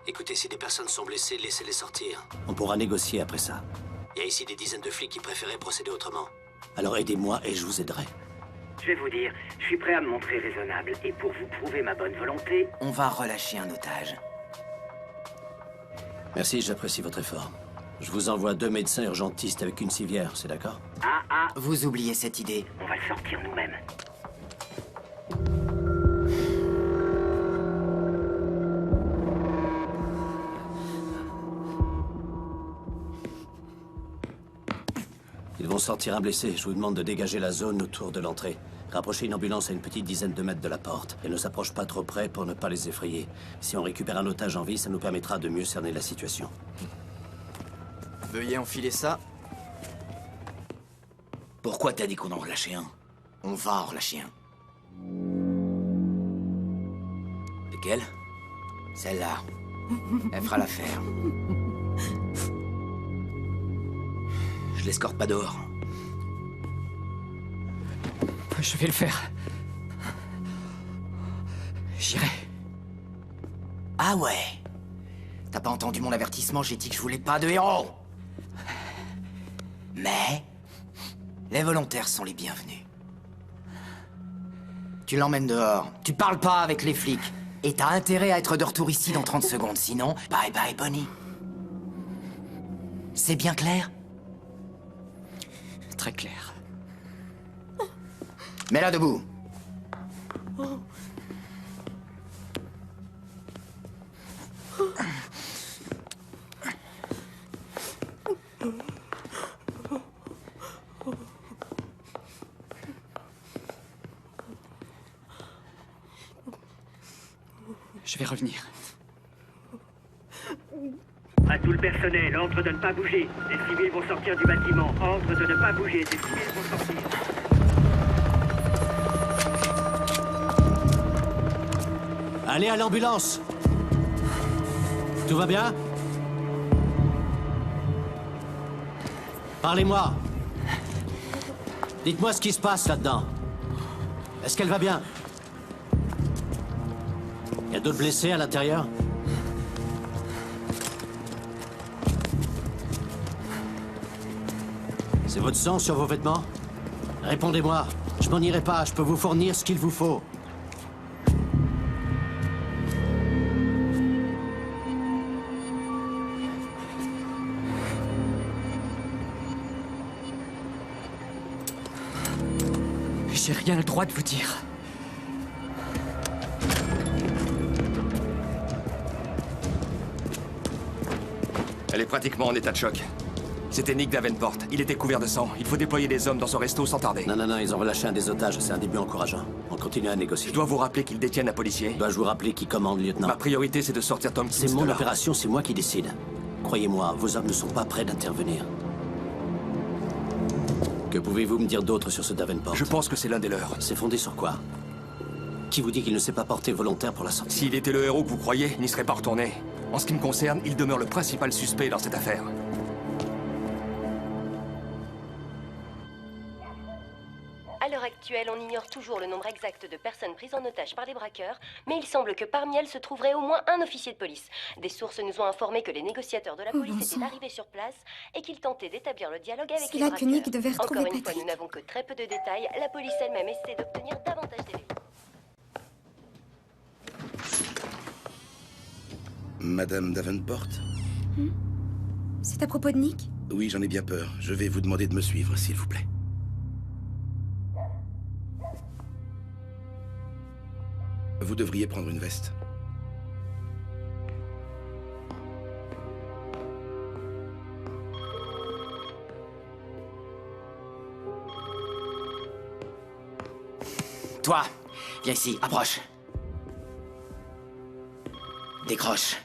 [SPEAKER 14] Écoutez, si des personnes sont blessées, laissez-les sortir. On pourra négocier après ça. Il y a ici des dizaines de flics qui préféraient procéder autrement. Alors aidez-moi et je vous aiderai.
[SPEAKER 13] Je vais vous dire, je suis prêt à me montrer raisonnable. Et pour vous prouver ma bonne volonté...
[SPEAKER 7] On va relâcher un otage.
[SPEAKER 14] Merci, j'apprécie votre effort. Je vous envoie 2 médecins urgentistes avec une civière, c'est d'accord?
[SPEAKER 7] Vous oubliez cette idée.
[SPEAKER 13] On va le sortir nous-mêmes.
[SPEAKER 14] Ils vont sortir un blessé. Je vous demande de dégager la zone autour de l'entrée. Rapprochez une ambulance à une petite dizaine de mètres de la porte. Elle ne s'approche pas trop près pour ne pas les effrayer. Si on récupère un otage en vie, ça nous permettra de mieux cerner la situation.
[SPEAKER 9] Veuillez enfiler ça.
[SPEAKER 8] Pourquoi t'as dit qu'on en relâchait un?
[SPEAKER 7] On va en relâcher un.
[SPEAKER 8] Lequel?
[SPEAKER 7] Celle-là. Elle fera l'affaire.
[SPEAKER 8] Je l'escorte pas dehors.
[SPEAKER 9] Je vais le faire. J'irai.
[SPEAKER 7] Ah ouais. T'as pas entendu mon avertissement, j'ai dit que je voulais pas de héros. Mais les volontaires sont les bienvenus. Tu l'emmènes dehors, tu parles pas avec les flics. Et t'as intérêt à être de retour ici dans 30 secondes, sinon, bye bye Bonnie. C'est bien clair?
[SPEAKER 9] Très clair.
[SPEAKER 7] Mets-la debout.
[SPEAKER 9] Je vais revenir.
[SPEAKER 13] À tout le personnel, ordre de ne pas bouger. Les civils vont sortir du bâtiment. Ordre de ne pas bouger. Les civils vont sortir.
[SPEAKER 14] Allez à l'ambulance. Tout va bien? Parlez-moi. Dites-moi ce qui se passe là-dedans. Est-ce qu'elle va bien? Il y a d'autres blessés à l'intérieur? C'est votre sang sur vos vêtements? Répondez-moi. Je m'en irai pas. Je peux vous fournir ce qu'il vous faut.
[SPEAKER 9] J'ai rien le droit de vous dire.
[SPEAKER 12] Elle est pratiquement en état de choc. C'était Nick Davenport. Il était couvert de sang. Il faut déployer des hommes dans son resto sans tarder.
[SPEAKER 14] Non, ils ont relâché un des otages. C'est un début encourageant. On continue à négocier.
[SPEAKER 12] Je dois vous rappeler qu'ils détiennent un policier.
[SPEAKER 14] Dois-je vous rappeler qui commande, lieutenant?
[SPEAKER 12] Ma priorité, c'est de sortir Tom Cruise.
[SPEAKER 14] C'est mon
[SPEAKER 12] de là.
[SPEAKER 14] opération, c'est moi qui décide. Croyez-moi, vos hommes ne sont pas prêts d'intervenir. Que pouvez-vous me dire d'autre sur ce Davenport?
[SPEAKER 12] Je pense que c'est l'un des leurs.
[SPEAKER 14] C'est fondé sur quoi? Qui vous dit qu'il ne s'est pas porté volontaire pour la sortie?
[SPEAKER 12] S'il était le héros que vous croyez, il n'y serait pas retourné. En ce qui me concerne, il demeure le principal suspect dans cette affaire.
[SPEAKER 10] À l'heure actuelle, on ignore toujours le nombre exact de personnes prises en otage par les braqueurs, mais il semble que parmi elles se trouverait au moins un officier de police. Des sources nous ont informé que les négociateurs de la police étaient arrivés sur place et qu'ils tentaient d'établir le dialogue avec
[SPEAKER 4] C'est
[SPEAKER 10] les
[SPEAKER 4] là
[SPEAKER 10] braqueurs.
[SPEAKER 4] que Nick devait retrouver
[SPEAKER 10] Encore une fois,
[SPEAKER 4] Patrick.
[SPEAKER 10] nous n'avons que très peu de détails. La police elle-même essaie d'obtenir davantage d'éléments.
[SPEAKER 6] Madame Davenport?
[SPEAKER 4] C'est à propos de Nick?
[SPEAKER 6] Oui, j'en ai bien peur. Je vais vous demander de me suivre, s'il vous plaît. Vous devriez prendre une veste.
[SPEAKER 7] Toi, viens ici, approche. Décroche.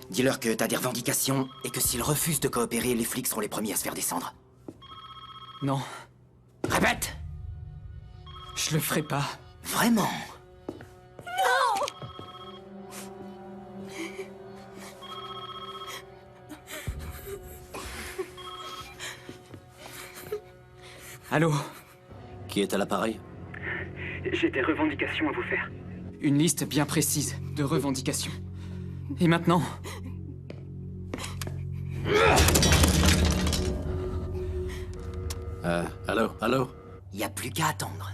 [SPEAKER 7] Dis-leur que t'as des revendications et que s'ils refusent de coopérer, les flics seront les premiers à se faire descendre.
[SPEAKER 9] Non.
[SPEAKER 7] Répète!
[SPEAKER 9] Je le ferai pas.
[SPEAKER 7] Vraiment?
[SPEAKER 9] Allô?
[SPEAKER 14] Qui est à l'appareil?
[SPEAKER 13] J'ai des revendications à vous faire.
[SPEAKER 9] Une liste bien précise de revendications. Et maintenant?
[SPEAKER 14] Allô?
[SPEAKER 7] Y a plus qu'à attendre.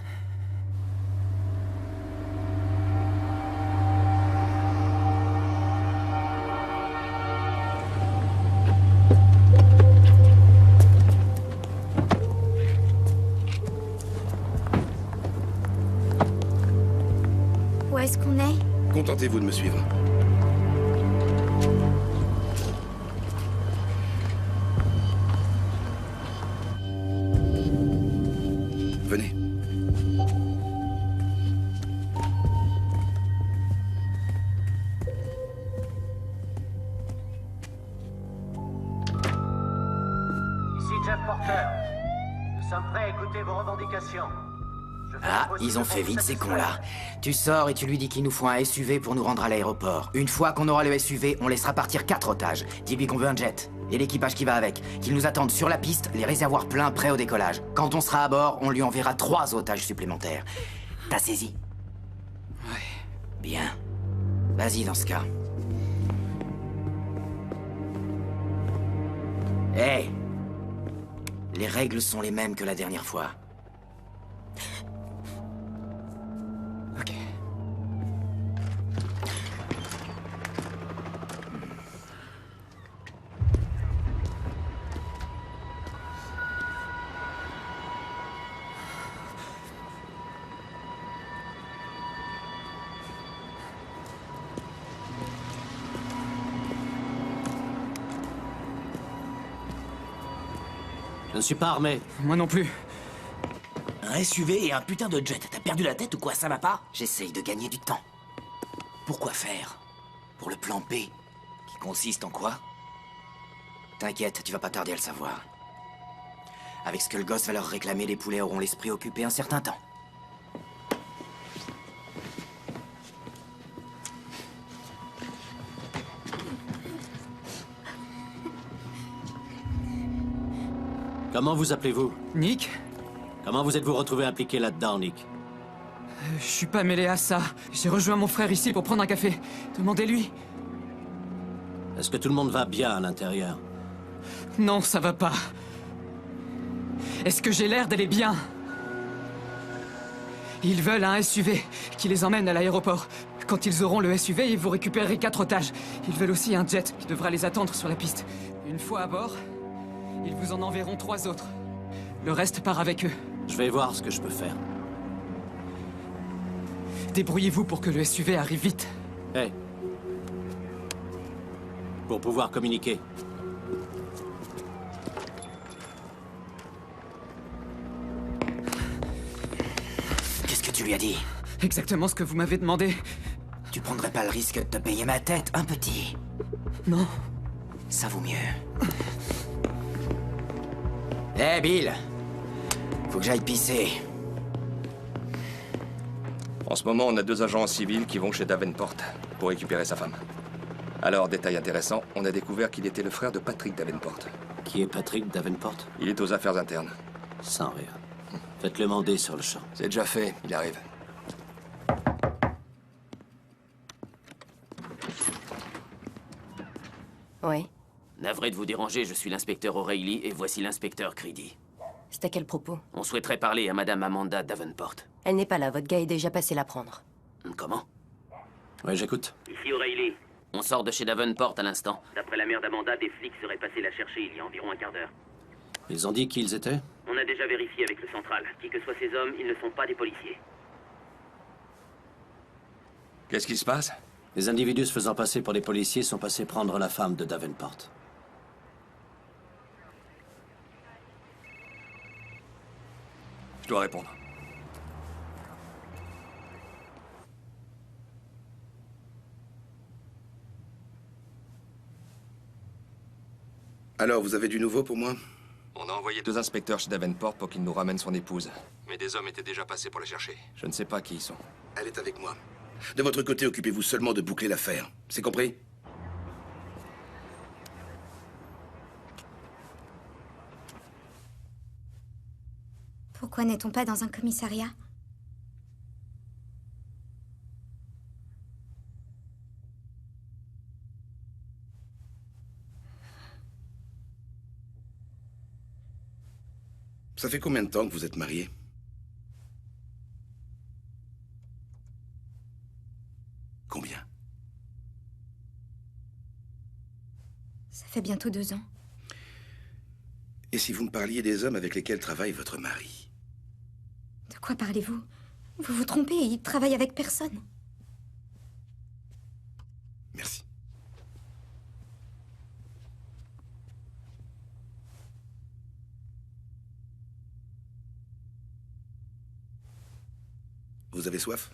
[SPEAKER 4] Où est-ce qu'on est?
[SPEAKER 6] Contentez-vous de me suivre. Venez.
[SPEAKER 14] Ici Jeff Porter. Nous sommes prêts à écouter vos revendications.
[SPEAKER 7] Ah, ils ont fait vite ces cons-là. Tu sors et tu lui dis qu'il nous faut un SUV pour nous rendre à l'aéroport. Une fois qu'on aura le SUV, on laissera partir 4 otages. Dis-lui qu'on veut un jet. Et l'équipage qui va avec. Qu'ils nous attendent sur la piste, les réservoirs pleins prêts au décollage. Quand on sera à bord, on lui enverra 3 otages supplémentaires. T'as saisi?
[SPEAKER 9] Ouais.
[SPEAKER 7] Bien. Vas-y dans ce cas. Hé! Les règles sont les mêmes que la dernière fois.
[SPEAKER 9] Ok.
[SPEAKER 14] Je ne suis pas armé.
[SPEAKER 9] Moi non plus.
[SPEAKER 8] Un SUV et un putain de jet. T'as perdu la tête ou quoi? Ça va pas?
[SPEAKER 7] J'essaye de gagner du temps.
[SPEAKER 8] Pourquoi faire?
[SPEAKER 7] Pour le plan B.
[SPEAKER 8] Qui consiste en quoi?
[SPEAKER 7] T'inquiète, tu vas pas tarder à le savoir. Avec ce que le gosse va leur réclamer, les poulets auront l'esprit occupé un certain temps.
[SPEAKER 14] Comment vous appelez-vous?
[SPEAKER 9] Nick?
[SPEAKER 14] Comment vous êtes-vous retrouvé impliqué là-dedans, Nick?
[SPEAKER 9] Je suis pas mêlé à ça. J'ai rejoint mon frère ici pour prendre un café. Demandez-lui.
[SPEAKER 14] Est-ce que tout le monde va bien à l'intérieur?
[SPEAKER 9] Non, ça va pas. Est-ce que j'ai l'air d'aller bien? Ils veulent un SUV qui les emmène à l'aéroport. Quand ils auront le SUV, ils vous récupérerez 4 otages. Ils veulent aussi un jet qui devra les attendre sur la piste. Une fois à bord, ils vous en enverront 3 autres. Le reste part avec eux.
[SPEAKER 14] Je vais voir ce que je peux faire.
[SPEAKER 9] Débrouillez-vous pour que le SUV arrive vite.
[SPEAKER 14] Hé. Pour pouvoir communiquer.
[SPEAKER 7] Qu'est-ce que tu lui as dit?
[SPEAKER 9] Exactement ce que vous m'avez demandé.
[SPEAKER 7] Tu prendrais pas le risque de te payer ma tête, un petit?
[SPEAKER 9] Non.
[SPEAKER 7] Ça vaut mieux. Hé, Bill! Faut que j'aille pisser.
[SPEAKER 12] En ce moment, on a 2 agents civils qui vont chez Davenport pour récupérer sa femme. Alors, détail intéressant, on a découvert qu'il était le frère de Patrick Davenport.
[SPEAKER 14] Qui est Patrick Davenport?
[SPEAKER 12] Il est aux affaires internes.
[SPEAKER 14] Sans rire. Faites-le mander sur le champ.
[SPEAKER 12] C'est déjà fait, il arrive.
[SPEAKER 10] Oui.
[SPEAKER 3] Navré de vous déranger, je suis l'inspecteur O'Reilly et voici l'inspecteur Creedy.
[SPEAKER 10] C'est à quel propos?
[SPEAKER 3] On souhaiterait parler à Madame Amanda Davenport.
[SPEAKER 10] Elle n'est pas là, votre gars est déjà passé la prendre.
[SPEAKER 3] Comment?
[SPEAKER 14] Oui, j'écoute.
[SPEAKER 13] Ici O'Reilly.
[SPEAKER 3] On sort de chez Davenport à l'instant.
[SPEAKER 13] D'après la mère d'Amanda, des flics seraient passés la chercher il y a environ un quart d'heure.
[SPEAKER 14] Ils ont dit qui ils étaient?
[SPEAKER 13] On a déjà vérifié avec le central. Qui que soient ces hommes, ils ne sont pas des policiers.
[SPEAKER 12] Qu'est-ce qui se passe?
[SPEAKER 14] Les individus se faisant passer pour des policiers sont passés prendre la femme de Davenport.
[SPEAKER 12] Je dois répondre.
[SPEAKER 6] Alors, vous avez du nouveau pour moi?
[SPEAKER 12] On a envoyé 2 inspecteurs chez Davenport pour qu'ils nous ramènent son épouse. Mais des hommes étaient déjà passés pour la chercher. Je ne sais pas qui ils sont.
[SPEAKER 6] Elle est avec moi. De votre côté, occupez-vous seulement de boucler l'affaire. C'est compris?
[SPEAKER 4] Pourquoi n'est-on pas dans un commissariat?
[SPEAKER 6] Ça fait combien de temps que vous êtes mariés? Combien?
[SPEAKER 4] Ça fait bientôt 2 ans.
[SPEAKER 6] Et si vous me parliez des hommes avec lesquels travaille votre mari?
[SPEAKER 4] De quoi parlez-vous? Vous vous trompez, il travaille avec personne.
[SPEAKER 6] Merci. Vous avez soif?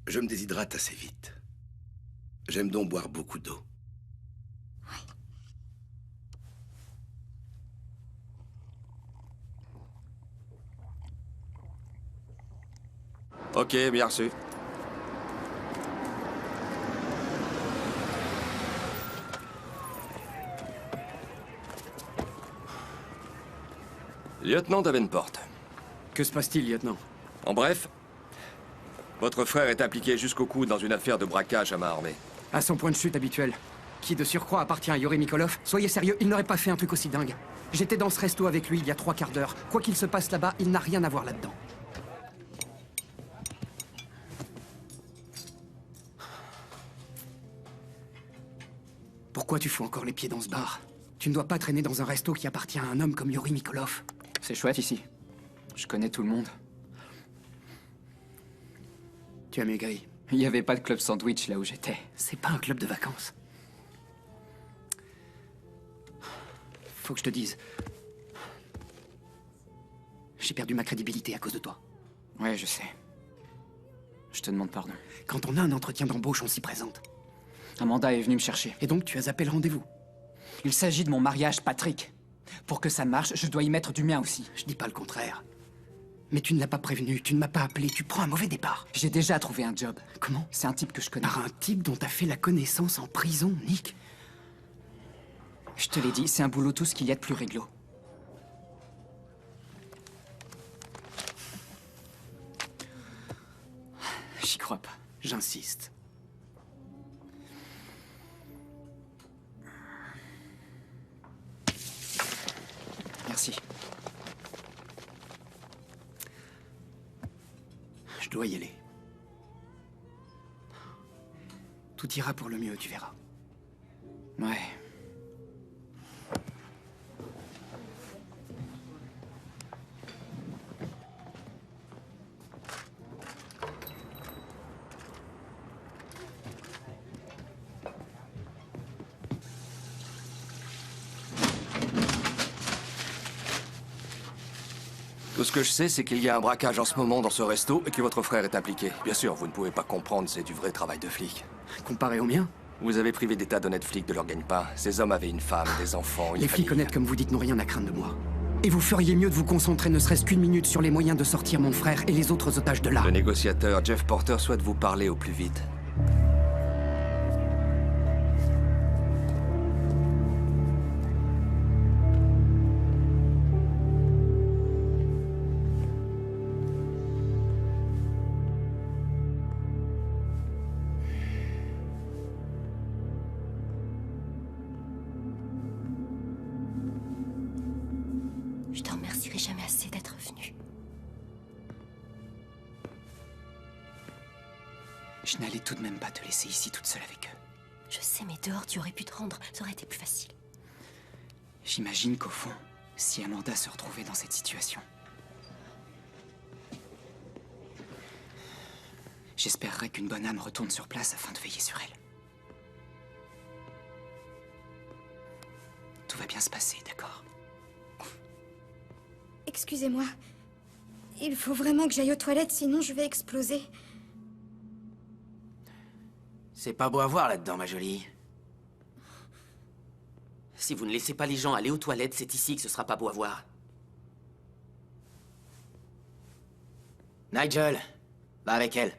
[SPEAKER 6] Je me déshydrate assez vite. J'aime donc boire beaucoup d'eau.
[SPEAKER 12] Ok, bien reçu. Lieutenant Davenport,
[SPEAKER 9] Que se passe-t-il, lieutenant?
[SPEAKER 12] En bref, votre frère est impliqué jusqu'au cou dans une affaire de braquage à main armée.
[SPEAKER 9] À son point de chute habituel. Qui de surcroît appartient à Yuri Mikolov? Soyez sérieux, il n'aurait pas fait un truc aussi dingue. J'étais dans ce resto avec lui il y a 3 quarts d'heure. Quoi qu'il se passe là-bas, il n'a rien à voir là-dedans. Pourquoi tu fous encore les pieds dans ce bar? Tu ne dois pas traîner dans un resto qui appartient à un homme comme Yuri Mikolov. C'est chouette ici. Je connais tout le monde. Tu as maigri. Il n'y avait pas de club sandwich là où j'étais. C'est pas un club de vacances. Faut que je te dise. J'ai perdu ma crédibilité à cause de toi. Ouais, je sais. Je te demande pardon. Quand on a un entretien d'embauche, on s'y présente. Amanda est venue me chercher. Et donc, tu as zappé le rendez-vous. Il s'agit de mon mariage, Patrick. Pour que ça marche, je dois y mettre du mien aussi. Je dis pas le contraire. Mais tu ne l'as pas prévenu, tu ne m'as pas appelé, tu prends un mauvais départ. J'ai déjà trouvé un job. Comment? C'est un type que je connais. Par un type dont t'as fait la connaissance en prison, Nick? Je te l'ai dit, c'est un boulot tout ce qu'il y a de plus réglo. J'y crois pas. J'insiste. Merci. Je dois y aller. Tout ira pour le mieux, tu verras. Ouais.
[SPEAKER 12] Tout ce que je sais, c'est qu'il y a un braquage en ce moment dans ce resto et que votre frère est impliqué. Bien sûr, vous ne pouvez pas comprendre, c'est du vrai travail de flic.
[SPEAKER 9] Comparé au mien?
[SPEAKER 12] Vous avez privé des tas d'honnêtes flics de leur gagne-pain. Ces hommes avaient une femme, des enfants, une
[SPEAKER 9] Les
[SPEAKER 12] famille.
[SPEAKER 9] flics honnêtes comme vous dites n'ont rien à craindre de moi. Et vous feriez mieux de vous concentrer ne serait-ce qu'une minute sur les moyens de sortir mon frère et les autres otages de là.
[SPEAKER 12] Le négociateur Jeff Porter souhaite vous parler au plus vite.
[SPEAKER 10] Je t'en remercierai jamais assez d'être venu.
[SPEAKER 9] Je n'allais tout de même pas te laisser ici toute seule avec eux.
[SPEAKER 10] Je sais, mais dehors, tu aurais pu te rendre. Ça aurait été plus facile.
[SPEAKER 9] J'imagine qu'au fond, si Amanda se retrouvait dans cette situation, j'espérerais qu'une bonne âme retourne sur place afin de veiller sur elle. Tout va bien se passer, d'accord?
[SPEAKER 4] Excusez-moi. Il faut vraiment que j'aille aux toilettes, sinon je vais exploser.
[SPEAKER 8] C'est pas beau à voir là-dedans, ma jolie. Si vous ne laissez pas les gens aller aux toilettes, c'est ici que ce sera pas beau à voir.
[SPEAKER 7] Nigel, va avec elle.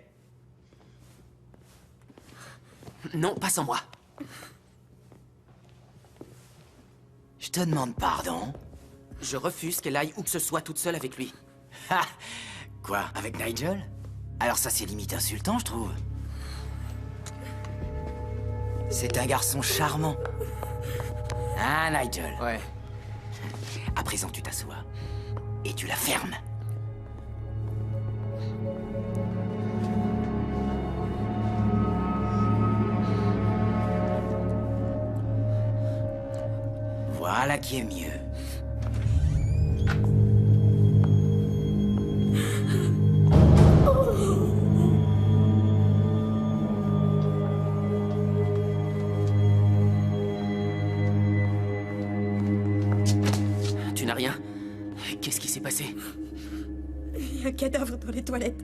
[SPEAKER 8] Non, pas sans moi.
[SPEAKER 7] Je te demande pardon.
[SPEAKER 8] Je refuse qu'elle aille où que ce soit toute seule avec lui.
[SPEAKER 7] Ha! Quoi, avec Nigel? Alors ça c'est limite insultant, je trouve. C'est un garçon charmant. Hein, Nigel?
[SPEAKER 9] Ouais.
[SPEAKER 7] À présent, tu t'assois. Et tu la fermes. Voilà qui est mieux.
[SPEAKER 8] Tu n'as rien? Qu'est-ce qui s'est passé?
[SPEAKER 4] Il y a un cadavre dans les toilettes.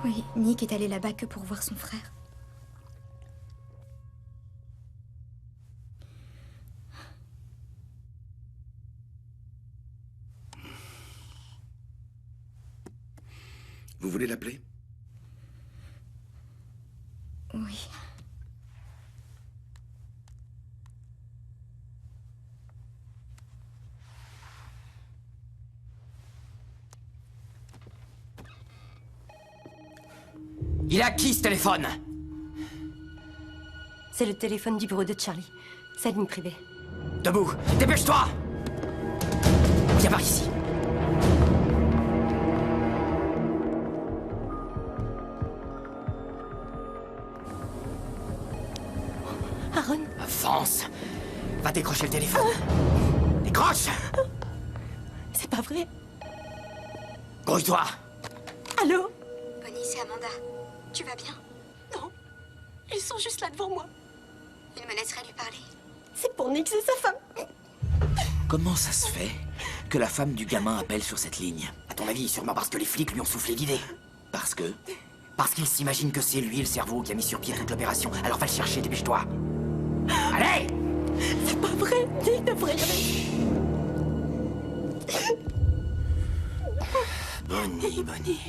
[SPEAKER 4] Oui, Nick est allé là-bas que pour voir son frère.
[SPEAKER 6] Vous voulez l'appeler?
[SPEAKER 4] Oui.
[SPEAKER 7] Il est à qui ce téléphone?
[SPEAKER 10] C'est le téléphone du bureau de Charlie. Sa ligne privée.
[SPEAKER 7] Debout! Dépêche-toi! Viens par ici.
[SPEAKER 10] Aaron?
[SPEAKER 7] Avance! Va décrocher le téléphone. Décroche!
[SPEAKER 10] C'est pas vrai.
[SPEAKER 7] Grouille-toi!
[SPEAKER 10] Allô?
[SPEAKER 4] Bonnie, c'est Amanda. Tu vas bien?
[SPEAKER 10] Non. Ils sont juste là devant moi.
[SPEAKER 4] Il me laisserait lui parler.
[SPEAKER 10] C'est pour Nick, c'est sa femme.
[SPEAKER 8] Comment ça se fait que la femme du gamin appelle sur cette ligne?
[SPEAKER 7] À ton avis, sûrement parce que les flics lui ont soufflé l'idée.
[SPEAKER 8] Parce que?
[SPEAKER 7] Parce qu'il s'imagine que c'est lui le cerveau qui a mis sur pied toute l'opération. Alors va le chercher, dépêche-toi. Allez!
[SPEAKER 10] C'est pas vrai. Nick devrait y aller.
[SPEAKER 7] Bonnie.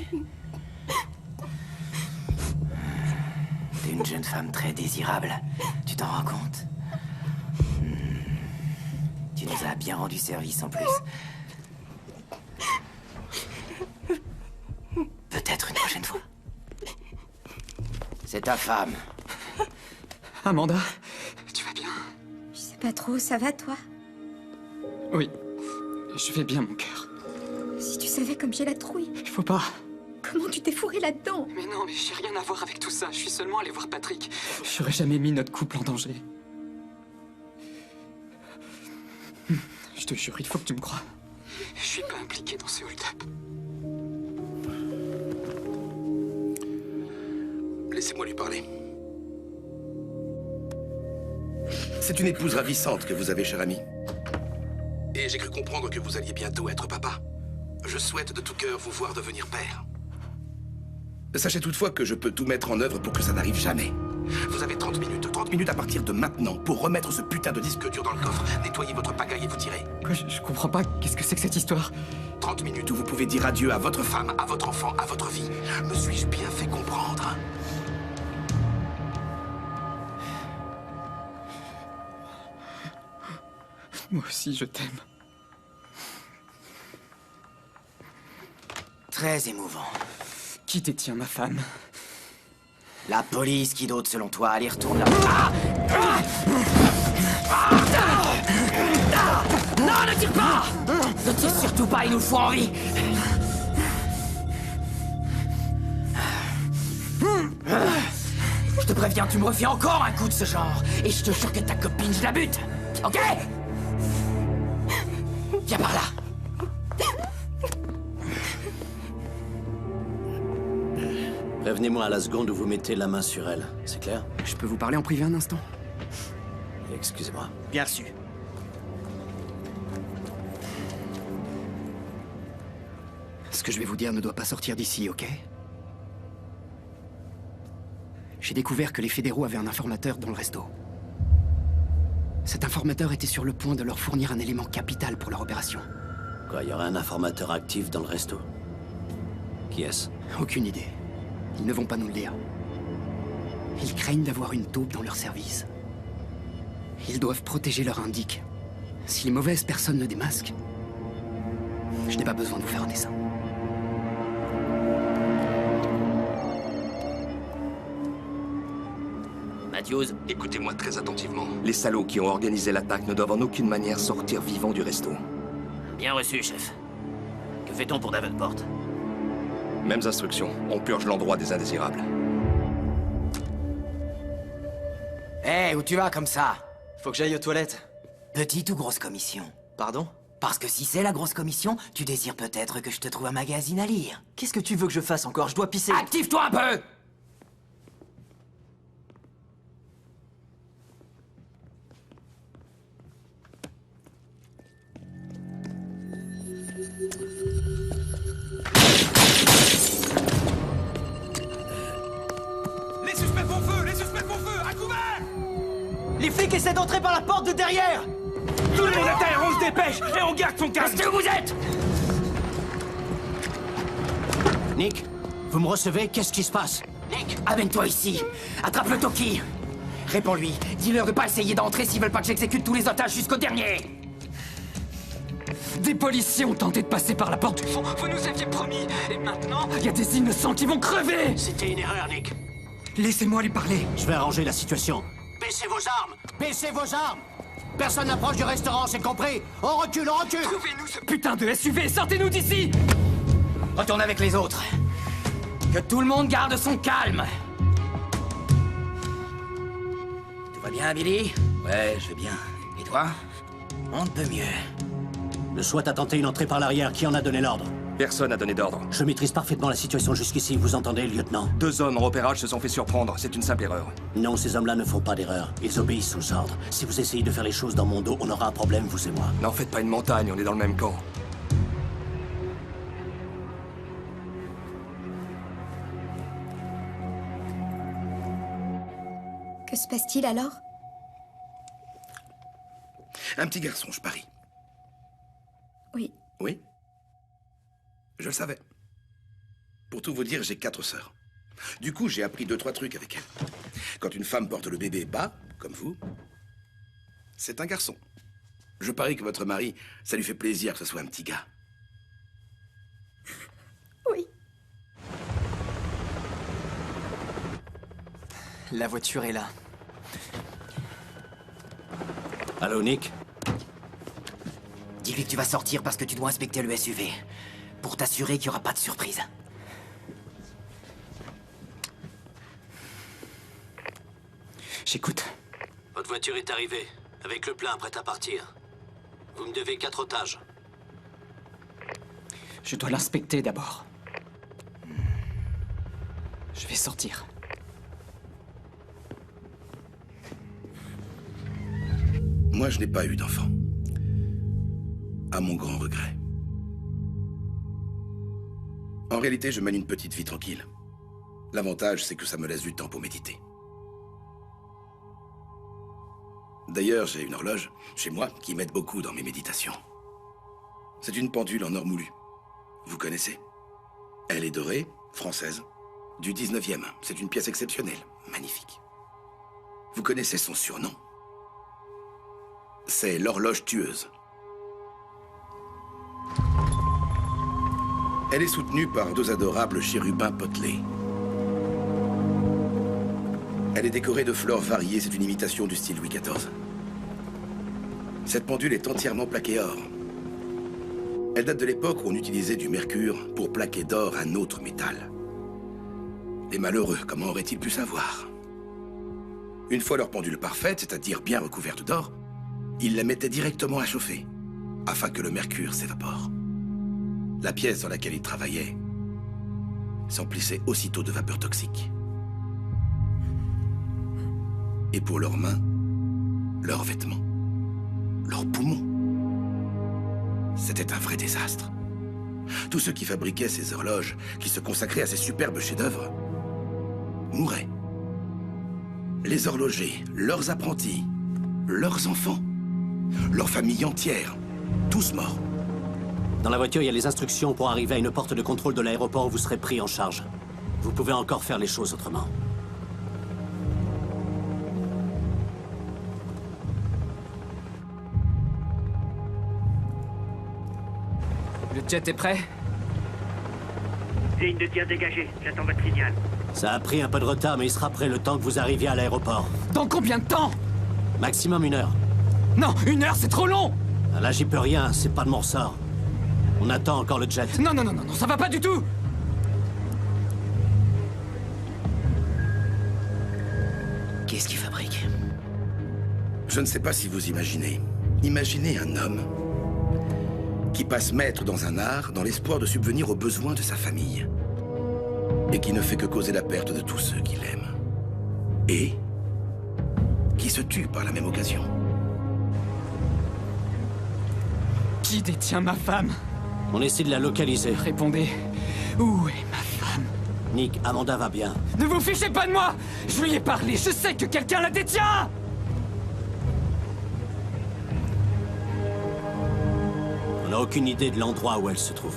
[SPEAKER 7] T'es une jeune femme très désirable. Tu t'en rends compte? Tu nous as bien rendu service en plus. Peut-être une prochaine fois. C'est ta femme.
[SPEAKER 9] Amanda,
[SPEAKER 4] Tu vas bien? Je sais pas trop, ça va toi?
[SPEAKER 9] oui. Je vais bien, mon cœur.
[SPEAKER 4] Si tu savais comme j'ai la trouille.
[SPEAKER 9] Il faut pas.
[SPEAKER 4] Comment tu t'es fourré là-dedans?
[SPEAKER 9] Mais non, mais j'ai rien à voir avec tout ça. Je suis seulement allé voir Patrick. J'aurais jamais mis notre couple en danger. Je te jure, il faut que tu me crois. Je suis pas impliqué dans ce hold-up.
[SPEAKER 6] Laissez-moi lui parler. C'est une épouse ravissante que vous avez, cher ami. Et j'ai cru comprendre que vous alliez bientôt être papa. Je souhaite de tout cœur vous voir devenir père. Sachez toutefois que je peux tout mettre en œuvre pour que ça n'arrive jamais. Vous avez 30 minutes à partir de maintenant pour remettre ce putain de disque dur dans le coffre, nettoyer votre pagaille et vous tirer.
[SPEAKER 9] Quoi, je comprends pas. Qu'est-ce que c'est que cette histoire?
[SPEAKER 6] 30 minutes où vous pouvez dire adieu à votre femme, à votre enfant, à votre vie. Me suis-je bien fait comprendre?
[SPEAKER 9] Moi aussi, je t'aime.
[SPEAKER 7] Très émouvant.
[SPEAKER 9] Qui détient ma femme?
[SPEAKER 7] La police, qui d'autre selon toi? Allez, retourne là. Non, ne tire pas! Ne tire surtout pas, il nous faut en vie. Je te préviens, tu me refais encore un coup de ce genre. Et je te jure que ta copine, je la bute. Ok? Viens par là.
[SPEAKER 14] Prévenez-moi à la seconde où vous mettez la main sur elle. C'est clair?
[SPEAKER 9] Je peux vous parler en privé un instant?
[SPEAKER 14] Excusez-moi.
[SPEAKER 5] Bien reçu.
[SPEAKER 9] Ce que je vais vous dire ne doit pas sortir d'ici, ok? J'ai découvert que les fédéraux avaient un informateur dans le resto. Cet informateur était sur le point de leur fournir un élément capital pour leur opération.
[SPEAKER 14] Quoi, il y aura un informateur actif dans le resto? Qui est-ce?
[SPEAKER 9] Aucune idée. Ils ne vont pas nous le dire. Ils craignent d'avoir une taupe dans leur service. Ils doivent protéger leur indique. Si les mauvaises personnes le démasquent, je n'ai pas besoin de vous faire un dessin.
[SPEAKER 8] Matthews,
[SPEAKER 6] écoutez-moi très attentivement.
[SPEAKER 12] Les salauds qui ont organisé l'attaque ne doivent en aucune manière sortir vivants du resto.
[SPEAKER 8] Bien reçu, chef. Que fait-on pour Davenport?
[SPEAKER 12] Mêmes instructions. On purge l'endroit des indésirables.
[SPEAKER 7] Hé, où tu vas comme ça?
[SPEAKER 15] Faut que j'aille aux toilettes.
[SPEAKER 7] Petite ou grosse commission?
[SPEAKER 15] Pardon?
[SPEAKER 7] Parce que si c'est la grosse commission, tu désires peut-être que je te trouve un magazine à lire.
[SPEAKER 15] Qu'est-ce que tu veux que je fasse encore? Je dois pisser.
[SPEAKER 7] Active-toi un peu!
[SPEAKER 16] Les suspects font feu! Les suspects font feu! À couvert!
[SPEAKER 15] Les flics essaient d'entrer par la porte de derrière!
[SPEAKER 16] Tout le monde à terre, on se dépêche et on garde son casque!
[SPEAKER 7] Qu'est-ce que vous êtes?
[SPEAKER 14] Nick, vous me recevez? Qu'est-ce qui se passe?
[SPEAKER 7] Nick, amène-toi ici. Attrape le Toki. Réponds-lui. Dis-leur de pas essayer d'entrer s'ils veulent pas que j'exécute tous les otages jusqu'au dernier.
[SPEAKER 9] Des policiers ont tenté de passer par la porte du fond. Vous nous aviez promis. Et maintenant, il y a des innocents qui vont crever.
[SPEAKER 14] C'était une erreur, Nick.
[SPEAKER 9] Laissez-moi lui parler.
[SPEAKER 14] Je vais arranger la situation. Baissez vos armes. Baissez vos armes. Personne n'approche du restaurant, c'est compris? On recule, on recule.
[SPEAKER 9] Trouvez-nous ce putain de SUV et sortez-nous d'ici.
[SPEAKER 7] Retourne avec les autres. Que tout le monde garde son calme. Tout va bien, Billy?
[SPEAKER 8] Ouais, je vais bien.
[SPEAKER 7] Et toi? On ne peut mieux.
[SPEAKER 14] Le SWAT a tenté une entrée par l'arrière. Qui en a donné l'ordre?
[SPEAKER 12] Personne n'a donné d'ordre.
[SPEAKER 14] Je maîtrise parfaitement la situation jusqu'ici. Vous entendez, lieutenant?
[SPEAKER 12] 2 hommes en repérage se sont fait surprendre. C'est une simple erreur.
[SPEAKER 14] Non, ces hommes-là ne font pas d'erreur. Ils obéissent aux ordres. Si vous essayez de faire les choses dans mon dos, on aura un problème, vous et moi.
[SPEAKER 12] N'en faites pas une montagne, on est dans le même camp.
[SPEAKER 4] Que se passe-t-il alors?
[SPEAKER 6] Un petit garçon, je parie.
[SPEAKER 4] Oui.
[SPEAKER 6] Oui? Je le savais. Pour tout vous dire, j'ai 4 sœurs. Du coup, j'ai appris 2-3 trucs avec elles. Quand une femme porte le bébé bas, comme vous, c'est un garçon. Je parie que votre mari, ça lui fait plaisir que ce soit un petit gars.
[SPEAKER 4] Oui.
[SPEAKER 15] La voiture est là.
[SPEAKER 14] Allô, Nick?
[SPEAKER 7] Dis-lui que tu vas sortir parce que tu dois inspecter le SUV. Pour t'assurer qu'il n'y aura pas de surprise.
[SPEAKER 9] J'écoute.
[SPEAKER 14] Votre voiture est arrivée, avec le plein prêt à partir. Vous me devez 4 otages.
[SPEAKER 9] Je dois l'inspecter d'abord. Je vais sortir.
[SPEAKER 6] Moi, je n'ai pas eu d'enfant. À mon grand regret. En réalité, je mène une petite vie tranquille. L'avantage, c'est que ça me laisse du temps pour méditer. D'ailleurs, j'ai une horloge, chez moi, qui m'aide beaucoup dans mes méditations. C'est une pendule en or moulu. Vous connaissez? Elle est dorée, française, du 19e. C'est une pièce exceptionnelle, magnifique. Vous connaissez son surnom? C'est l'horloge tueuse. Elle est soutenue par 2 adorables chérubins potelés. Elle est décorée de fleurs variées, c'est une imitation du style Louis XIV. Cette pendule est entièrement plaquée or. Elle date de l'époque où on utilisait du mercure pour plaquer d'or un autre métal. Les malheureux, comment auraient-ils pu savoir? Une fois leur pendule parfaite, c'est-à-dire bien recouverte d'or, ils la mettaient directement à chauffer, afin que le mercure s'évapore. La pièce dans laquelle ils travaillaient s'emplissait aussitôt de vapeur toxique. Et pour leurs mains, leurs vêtements, leurs poumons, c'était un vrai désastre. Tous ceux qui fabriquaient ces horloges, qui se consacraient à ces superbes chefs-d'œuvre, mouraient. Les horlogers, leurs apprentis, leurs enfants, leurs familles entières, tous morts.
[SPEAKER 14] Dans la voiture, il y a les instructions pour arriver à une porte de contrôle de l'aéroport où vous serez pris en charge. Vous pouvez encore faire les choses autrement.
[SPEAKER 9] Le jet est prêt?
[SPEAKER 13] Ligne de tir dégagée, j'attends votre signal.
[SPEAKER 14] Ça a pris un peu de retard, mais il sera prêt le temps que vous arriviez à l'aéroport.
[SPEAKER 9] Dans combien de temps?
[SPEAKER 14] Maximum 1 heure.
[SPEAKER 9] Non, 1 heure, c'est trop long!
[SPEAKER 14] Là, j'y peux rien, c'est pas de mon ressort. On attend encore le jet.
[SPEAKER 9] Non, non, non, non, ça va pas du tout!
[SPEAKER 7] Qu'est-ce qu'il fabrique?
[SPEAKER 6] Je ne sais pas si vous imaginez. Imaginez un homme qui passe maître dans un art dans l'espoir de subvenir aux besoins de sa famille. Et qui ne fait que causer la perte de tous ceux qu'il aime. Et qui se tue par la même occasion.
[SPEAKER 9] Qui détient ma femme?
[SPEAKER 14] On essaie de la localiser.
[SPEAKER 9] Répondez. Où est ma femme?
[SPEAKER 14] Nick, Amanda va bien.
[SPEAKER 9] Ne vous fichez pas de moi! Je lui ai parlé, je sais que quelqu'un la détient!
[SPEAKER 14] On n'a aucune idée de l'endroit où elle se trouve.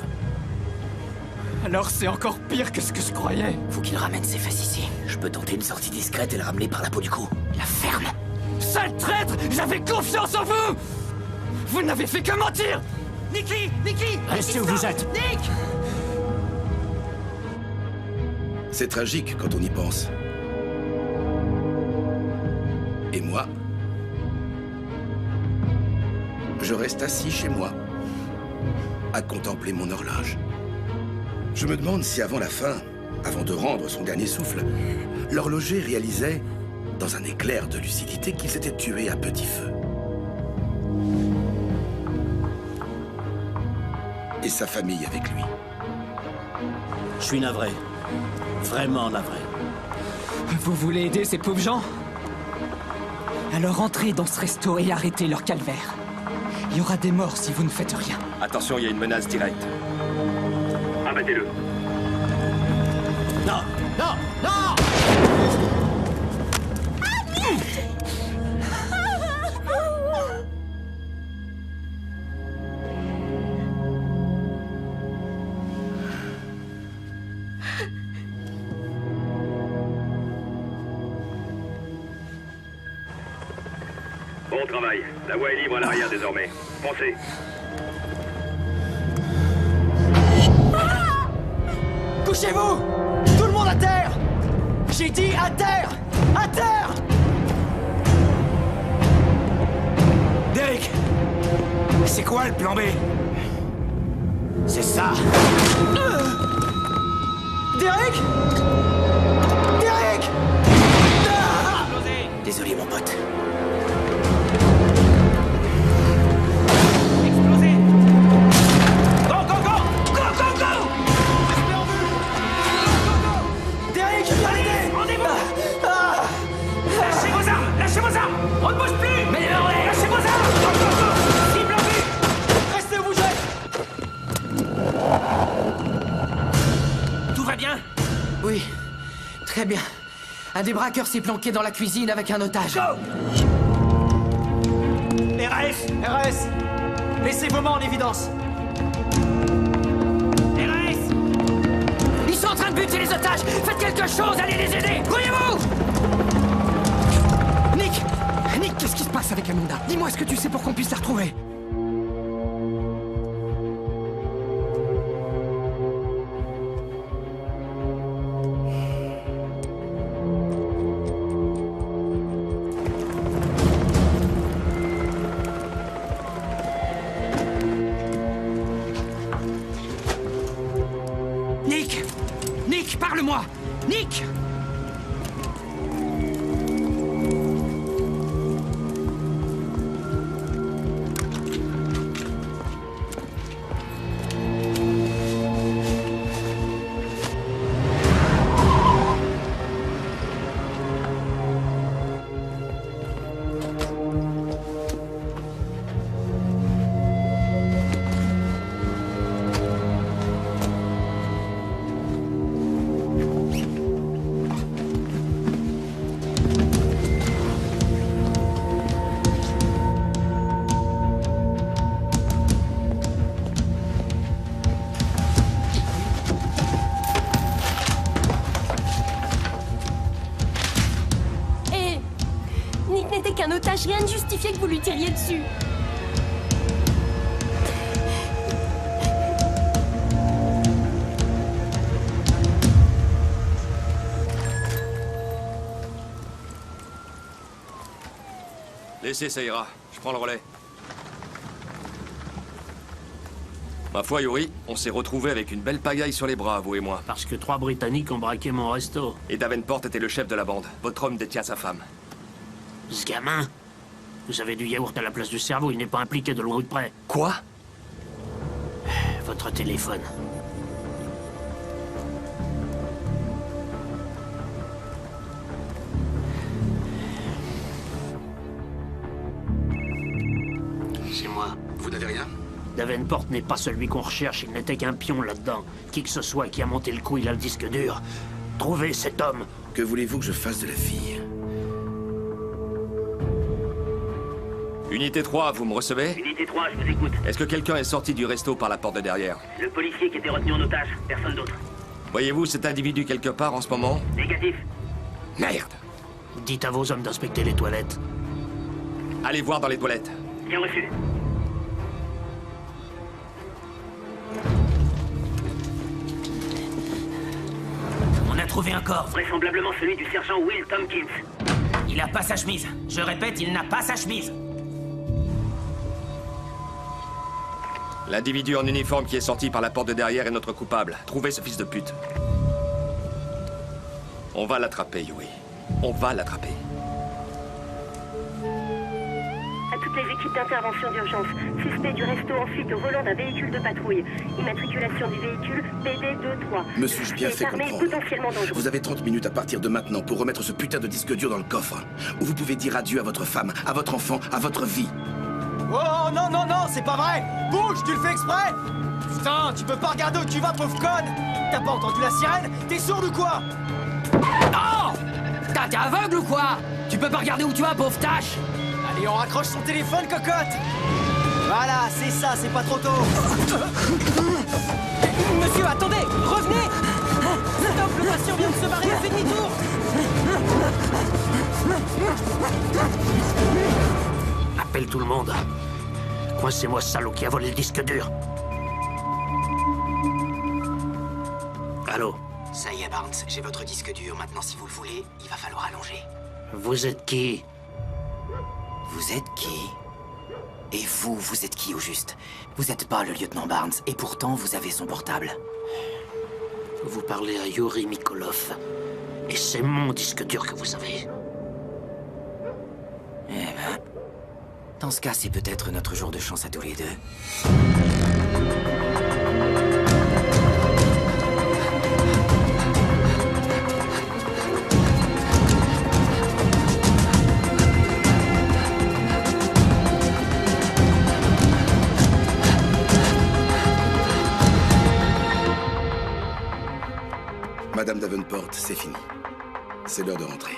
[SPEAKER 9] Alors c'est encore pire que ce que je croyais.
[SPEAKER 7] Faut qu'il ramène ses fesses ici. Je peux tenter une sortie discrète et le ramener par la peau du cou. La ferme!
[SPEAKER 9] Sale traître! J'avais confiance en vous! Vous n'avez fait que mentir!
[SPEAKER 15] Nicky! Nicky!
[SPEAKER 14] Restez où vous êtes!
[SPEAKER 15] Nick!
[SPEAKER 6] C'est tragique quand on y pense. Et moi, je reste assis chez moi, à contempler mon horloge. Je me demande si avant la fin, avant de rendre son dernier souffle, l'horloger réalisait, dans un éclair de lucidité, qu'il s'était tué à petit feu. Et sa famille avec lui.
[SPEAKER 14] Je suis navré. Vraiment navré.
[SPEAKER 9] Vous voulez aider ces pauvres gens? Alors entrez dans ce resto et arrêtez leur calvaire. Il y aura des morts si vous ne faites rien.
[SPEAKER 12] Attention, il y a une menace directe.
[SPEAKER 13] Abattez-le.
[SPEAKER 15] Non! Non! Non!
[SPEAKER 13] Bon travail. La voie est libre à l'arrière désormais. Foncez.
[SPEAKER 15] Couchez-vous! Tout le monde à terre! J'ai dit à terre! À terre!
[SPEAKER 8] Derek! C'est quoi le plan B? C'est ça!
[SPEAKER 15] Derek! Derek!
[SPEAKER 8] Désolé, mon pote.
[SPEAKER 15] Derek, je viens l'aider!
[SPEAKER 16] Rendez-vous! Lâchez vos armes! Lâchez vos armes! On ne bouge plus! Mais lâchez vos armes! Cible en vue!
[SPEAKER 15] Restez où vous êtes!
[SPEAKER 16] Tout va bien?
[SPEAKER 7] Oui, très bien. Un des braqueurs s'est planqué dans la cuisine avec un otage.
[SPEAKER 15] RAS! RAS! Laissez vos mains en évidence!
[SPEAKER 16] RAS!
[SPEAKER 7] Ils sont en train de buter les otages! Faites quelque chose, allez les aider! Grouillez-vous!
[SPEAKER 9] Nick, qu'est-ce qui se passe avec Amanda? Dis-moi ce que tu sais pour qu'on puisse la retrouver. Nick, parle-moi! Nick!
[SPEAKER 10] Qu'un otage, rien ne justifiait que vous lui tiriez dessus.
[SPEAKER 12] Laissez, ça ira. Je prends le relais. Ma foi, Yuri, on s'est retrouvés avec une belle pagaille sur les bras, vous et moi.
[SPEAKER 1] Parce que 3 Britanniques ont braqué mon resto.
[SPEAKER 12] Et Davenport était le chef de la bande. Votre homme détient sa femme.
[SPEAKER 1] Ce gamin, vous avez du yaourt à la place du cerveau, il n'est pas impliqué de loin ou de près.
[SPEAKER 12] Quoi?
[SPEAKER 1] Votre téléphone. C'est moi.
[SPEAKER 6] Vous n'avez rien?
[SPEAKER 1] Davenport n'est pas celui qu'on recherche, il n'était qu'un pion là-dedans. Qui que ce soit qui a monté le coup, il a le disque dur. Trouvez cet homme.
[SPEAKER 6] Que voulez-vous que je fasse de la fille?
[SPEAKER 12] Unité 3, vous me recevez?
[SPEAKER 13] Unité 3, je vous écoute.
[SPEAKER 12] Est-ce que quelqu'un est sorti du resto par la porte de derrière?
[SPEAKER 13] Le policier qui était retenu en otage, personne d'autre.
[SPEAKER 12] Voyez-vous cet individu quelque part en ce moment?
[SPEAKER 13] Négatif.
[SPEAKER 12] Merde!
[SPEAKER 1] Dites à vos hommes d'inspecter les toilettes.
[SPEAKER 12] Allez voir dans les toilettes.
[SPEAKER 13] Bien reçu.
[SPEAKER 8] trouvé un corps.
[SPEAKER 13] Vraisemblablement celui du sergent Will Tompkins.
[SPEAKER 8] Il n'a pas sa chemise. Je répète, il n'a pas sa chemise.
[SPEAKER 12] L'individu en uniforme qui est sorti par la porte de derrière est notre coupable. Trouvez ce fils de pute. On va l'attraper, Yuri. On va l'attraper.
[SPEAKER 11] À toutes les équipes d'intervention d'urgence. Suspect du resto en fuite au volant d'un véhicule de patrouille. Immatriculation du véhicule PD23.
[SPEAKER 6] Me suis-je bien fait comprendre?
[SPEAKER 11] Potentiellement dangereux.
[SPEAKER 6] Vous avez 30 minutes à partir de maintenant pour remettre ce putain de disque dur dans le coffre. Où vous pouvez dire adieu à votre femme, à votre enfant, à votre vie.
[SPEAKER 15] Oh non, non, non, c'est pas vrai! Bouge, tu le fais exprès! Putain, tu peux pas regarder où tu vas, pauvre conne! T'as pas entendu la sirène? T'es sourde ou quoi?
[SPEAKER 7] Non! T'es aveugle ou quoi? Tu peux pas regarder où tu vas, pauvre tâche!
[SPEAKER 15] Allez, on raccroche son téléphone, cocotte! Voilà, c'est ça, c'est pas trop tôt! Monsieur, attendez! Revenez! Stop, le patient vient de se barrer, fais demi-tour!
[SPEAKER 1] Appelle tout le monde. Coincez-moi, salaud qui a volé le disque dur. Allô?
[SPEAKER 7] Ça y est, Barnes, j'ai votre disque dur. Maintenant, si vous le voulez, il va falloir allonger.
[SPEAKER 1] Vous êtes qui?
[SPEAKER 7] Vous êtes qui? Et vous êtes qui au juste? Vous n'êtes pas le lieutenant Barnes, et pourtant vous avez son portable.
[SPEAKER 1] Vous parlez à Yuri Mikolov. Et c'est mon disque dur que vous avez.
[SPEAKER 7] Eh ben... Dans ce cas, c'est peut-être notre jour de chance à tous les deux.
[SPEAKER 6] Madame Davenport, c'est fini. C'est l'heure de rentrer.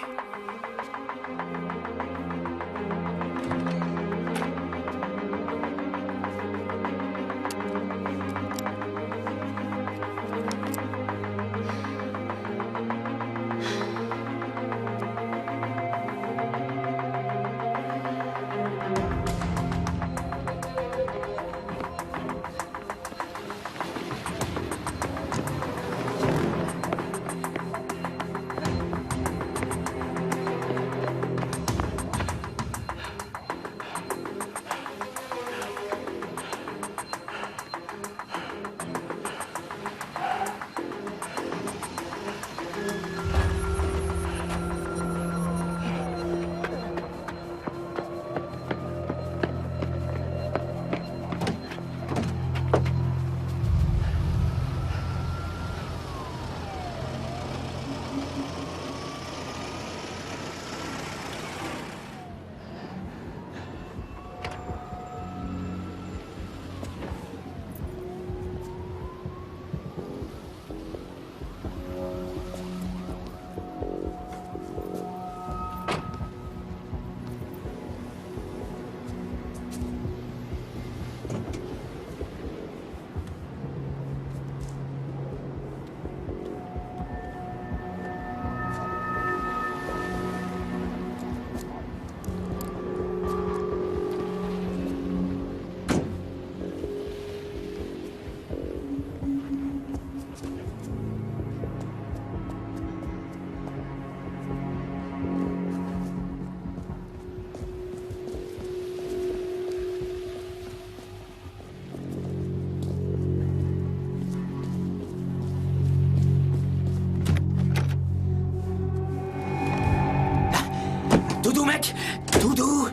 [SPEAKER 7] Doudou, mec! Doudou!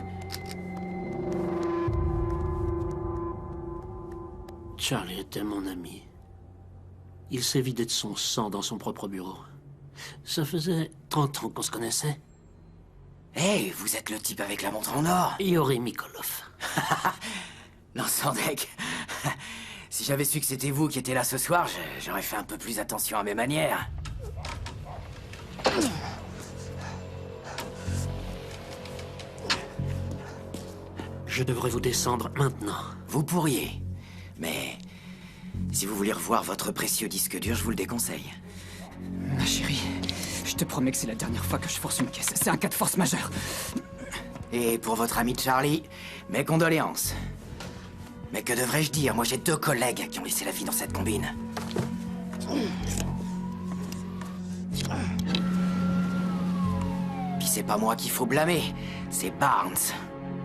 [SPEAKER 1] Charlie était mon ami. Il s'est vidé de son sang dans son propre bureau. Ça faisait 30 ans qu'on se connaissait.
[SPEAKER 7] Hey, vous êtes le type avec la montre en or?
[SPEAKER 1] Yuri Mikolov.
[SPEAKER 7] Non, sans deck. Si j'avais su que c'était vous qui étiez là ce soir, j'aurais fait un peu plus attention à mes manières.
[SPEAKER 1] Je devrais vous descendre maintenant.
[SPEAKER 7] Vous pourriez, mais si vous voulez revoir votre précieux disque dur, je vous le déconseille.
[SPEAKER 9] Ma chérie, je te promets que c'est la dernière fois que je force une caisse. C'est un cas de force majeure.
[SPEAKER 7] Et pour votre ami Charlie, mes condoléances. Mais que devrais-je dire? Moi, j'ai 2 collègues qui ont laissé la vie dans cette combine. c'est pas moi qu'il faut blâmer, c'est Barnes.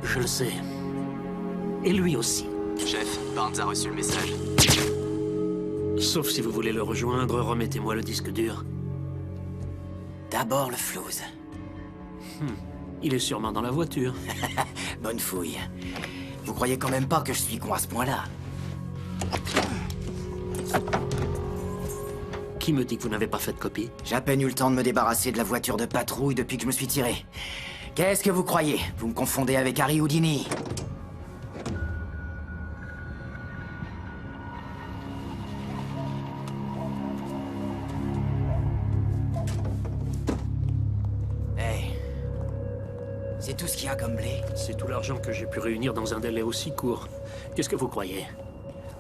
[SPEAKER 1] Je le sais. Et lui aussi.
[SPEAKER 17] Chef, Barnes a reçu le message.
[SPEAKER 1] Sauf si vous voulez le rejoindre, remettez-moi le disque dur.
[SPEAKER 7] D'abord le flouze.
[SPEAKER 1] Il est sûrement dans la voiture.
[SPEAKER 7] Bonne fouille. Vous croyez quand même pas que je suis con à ce point-là?
[SPEAKER 1] Qui me dit que vous n'avez pas fait de copie?
[SPEAKER 7] J'ai à peine eu le temps de me débarrasser de la voiture de patrouille depuis que je me suis tiré. Qu'est-ce que vous croyez? Vous me confondez avec Harry Houdini? C'est tout ce qu'il y a comme blé?
[SPEAKER 1] C'est tout l'argent que j'ai pu réunir dans un délai aussi court. Qu'est-ce que vous croyez?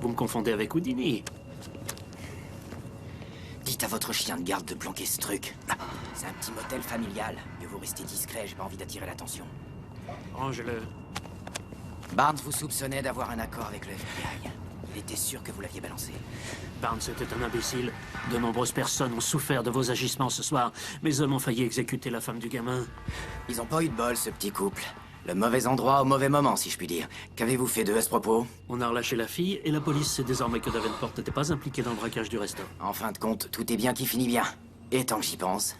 [SPEAKER 1] Vous me confondez avec Houdini?
[SPEAKER 7] Dites à votre chien de garde de planquer ce truc. C'est un petit motel familial. Mieux vous restez discret, j'ai pas envie d'attirer l'attention.
[SPEAKER 1] Range-le.
[SPEAKER 7] Barnes vous soupçonnait d'avoir un accord avec le FBI. Il était sûr que vous l'aviez balancé.
[SPEAKER 1] Barnes était un imbécile. De nombreuses personnes ont souffert de vos agissements ce soir. Mes hommes ont failli exécuter la femme du gamin.
[SPEAKER 7] Ils ont pas eu de bol, ce petit couple. Le mauvais endroit au mauvais moment, si je puis dire. Qu'avez-vous fait d'eux à ce propos?
[SPEAKER 1] On a relâché la fille et la police sait désormais que Davenport n'était pas impliqué dans le braquage du resto.
[SPEAKER 7] En fin de compte, tout est bien qui finit bien. Et tant que j'y pense,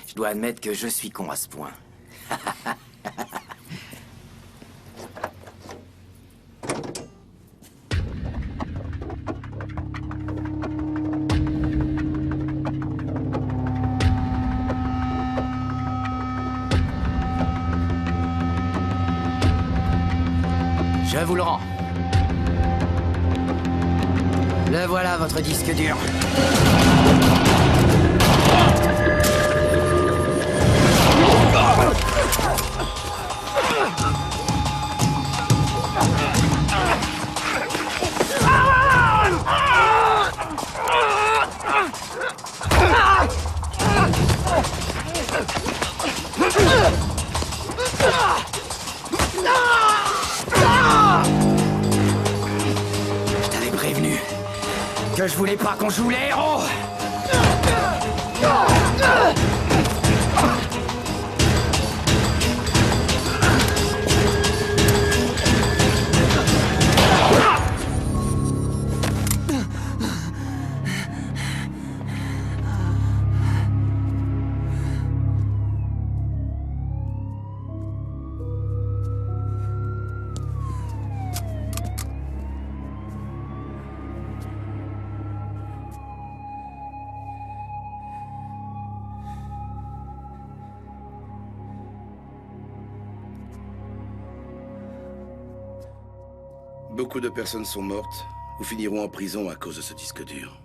[SPEAKER 7] je dois admettre que je suis con à ce point. Je vous le rends. Le voilà, votre disque dur. Je t'avais prévenu que je voulais pas qu'on joue les héros.
[SPEAKER 6] Beaucoup de personnes sont mortes ou finiront en prison à cause de ce disque dur.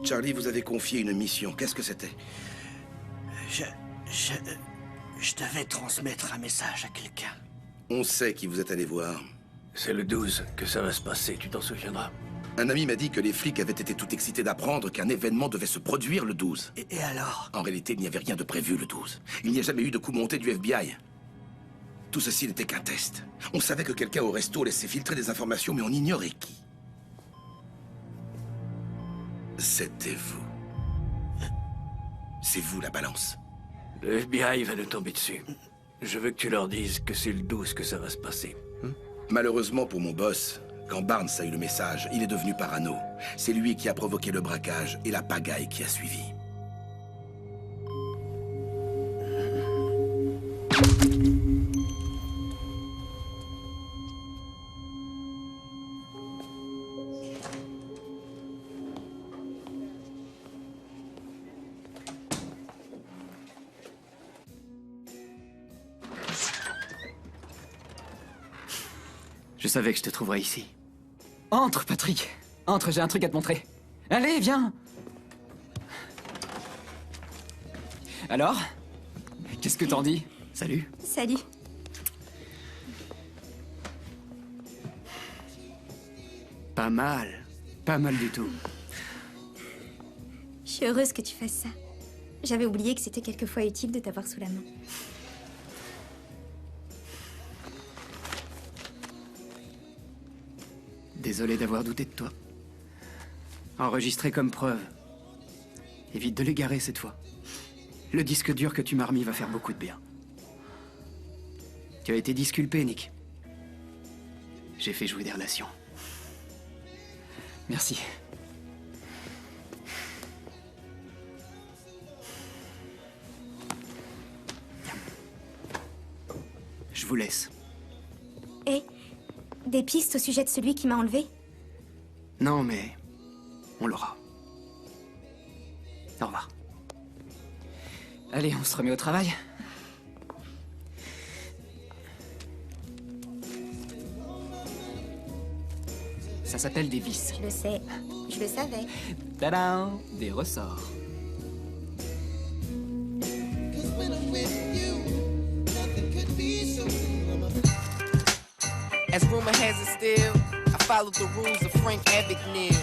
[SPEAKER 6] Charlie vous avait confié une mission. Qu'est-ce que c'était?
[SPEAKER 5] Je devais transmettre un message à quelqu'un.
[SPEAKER 6] On sait qui vous êtes allé voir.
[SPEAKER 3] C'est le 12 que ça va se passer, tu t'en souviendras.
[SPEAKER 6] Un ami m'a dit que les flics avaient été tout excités d'apprendre qu'un événement devait se produire le 12.
[SPEAKER 5] Et alors?
[SPEAKER 6] En réalité, il n'y avait rien de prévu le 12. Il n'y a jamais eu de coup monté du FBI. Tout ceci n'était qu'un test. On savait que quelqu'un au resto laissait filtrer des informations, mais on ignorait qui. C'était vous. C'est vous la balance.
[SPEAKER 3] Le FBI va nous tomber dessus. Je veux que tu leur dises que c'est le 12 que ça va se passer.
[SPEAKER 6] Malheureusement pour mon boss, quand Barnes a eu le message, il est devenu parano. C'est lui qui a provoqué le braquage et la pagaille qui a suivi.
[SPEAKER 9] Je savais que je te trouverais ici. Entre, Patrick. Entre, j'ai un truc à te montrer. Allez, viens. Alors? Qu'est-ce que t'en dis? Salut.
[SPEAKER 4] Salut.
[SPEAKER 9] Pas mal. Pas mal du tout.
[SPEAKER 4] Je suis heureuse que tu fasses ça. J'avais oublié que c'était quelquefois utile de t'avoir sous la main.
[SPEAKER 9] Désolé d'avoir douté de toi. Enregistré comme preuve. Évite de l'égarer cette fois. Le disque dur que tu m'as remis va faire beaucoup de bien. Tu as été disculpé, Nick. J'ai fait jouer des relations. Merci. Je vous laisse.
[SPEAKER 4] Et des pistes au sujet de celui qui m'a enlevé?
[SPEAKER 9] Non, mais on l'aura. Au revoir. Allez, on se remet au travail. Ça s'appelle des vis.
[SPEAKER 4] Je le sais. Je le savais.
[SPEAKER 9] Tadam! Des ressorts.
[SPEAKER 18] As rumor has it still, I followed the rules of Frank Abagnale.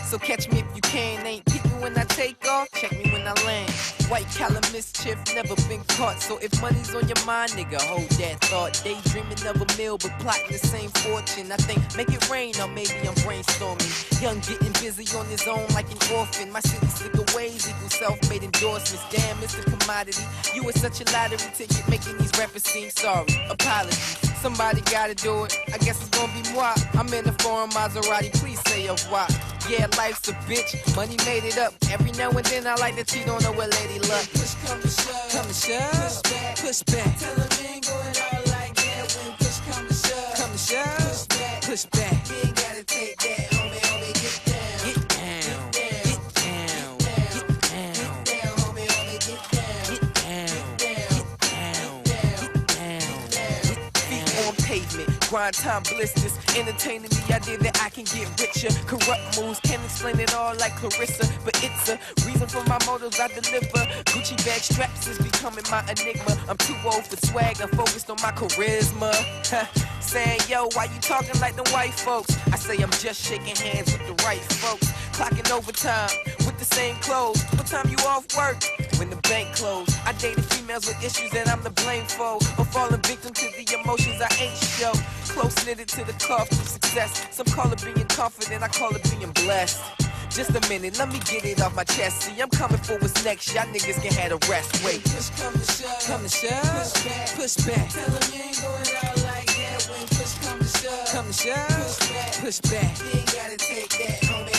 [SPEAKER 18] So catch me if you can, ain't peek me when I take off, check me when I land. White collar mischief, never been caught. So if money's on your mind, nigga, hold that thought. Daydreaming of a meal, but plotting the same fortune. I think make it rain, or maybe I'm brainstorming. Young getting busy on his own like an orphan. My city slicker ways equal self-made endorsements. Damn, it's a commodity. You were such a lottery ticket, making these rappers seem sorry. Apologies. Somebody gotta do it. I guess it's gonna be moi. I'm in the foreign Maserati. Please say a what? Yeah, life's a bitch. Money made it up. Every now and then I like to cheat on her with Lady Luck. Push come to shove. Come to shove. Push back. Push back. Tell him you ain't going out like that when push come to shove. Come to shove. Push back. Push back. You ain't gotta take that, homie. Homie, get down. Get down. Get down. Get down. Get down, homie. Homie, get down. Get down. Get down. Feet on pavement. Grind time blisters, entertaining the idea that I can get richer. Corrupt moves, can't explain it all like Clarissa, but it's a reason for my motives I deliver. Gucci bag straps is becoming my enigma. I'm too old for swag, I'm focused on my charisma. Saying, yo, why you talking like the white folks? I say I'm just shaking hands with the right folks. Clocking overtime with the same clothes. What time you off work? When the bank closed. I dated females with issues that I'm the blame for, or falling victim to the emotions I ain't show. Close knitted to the cloth of success. Some call it being confident, I call it being blessed. Just a minute, let me get it off my chest. See, I'm coming for what's next. Y'all niggas can have the rest. Wait. Push come to shove. Come to shove. Push back. Push back. Tell them you ain't going out like that when push come to shove. Come to shove. Push back. Push back. You ain't gotta take that, homie.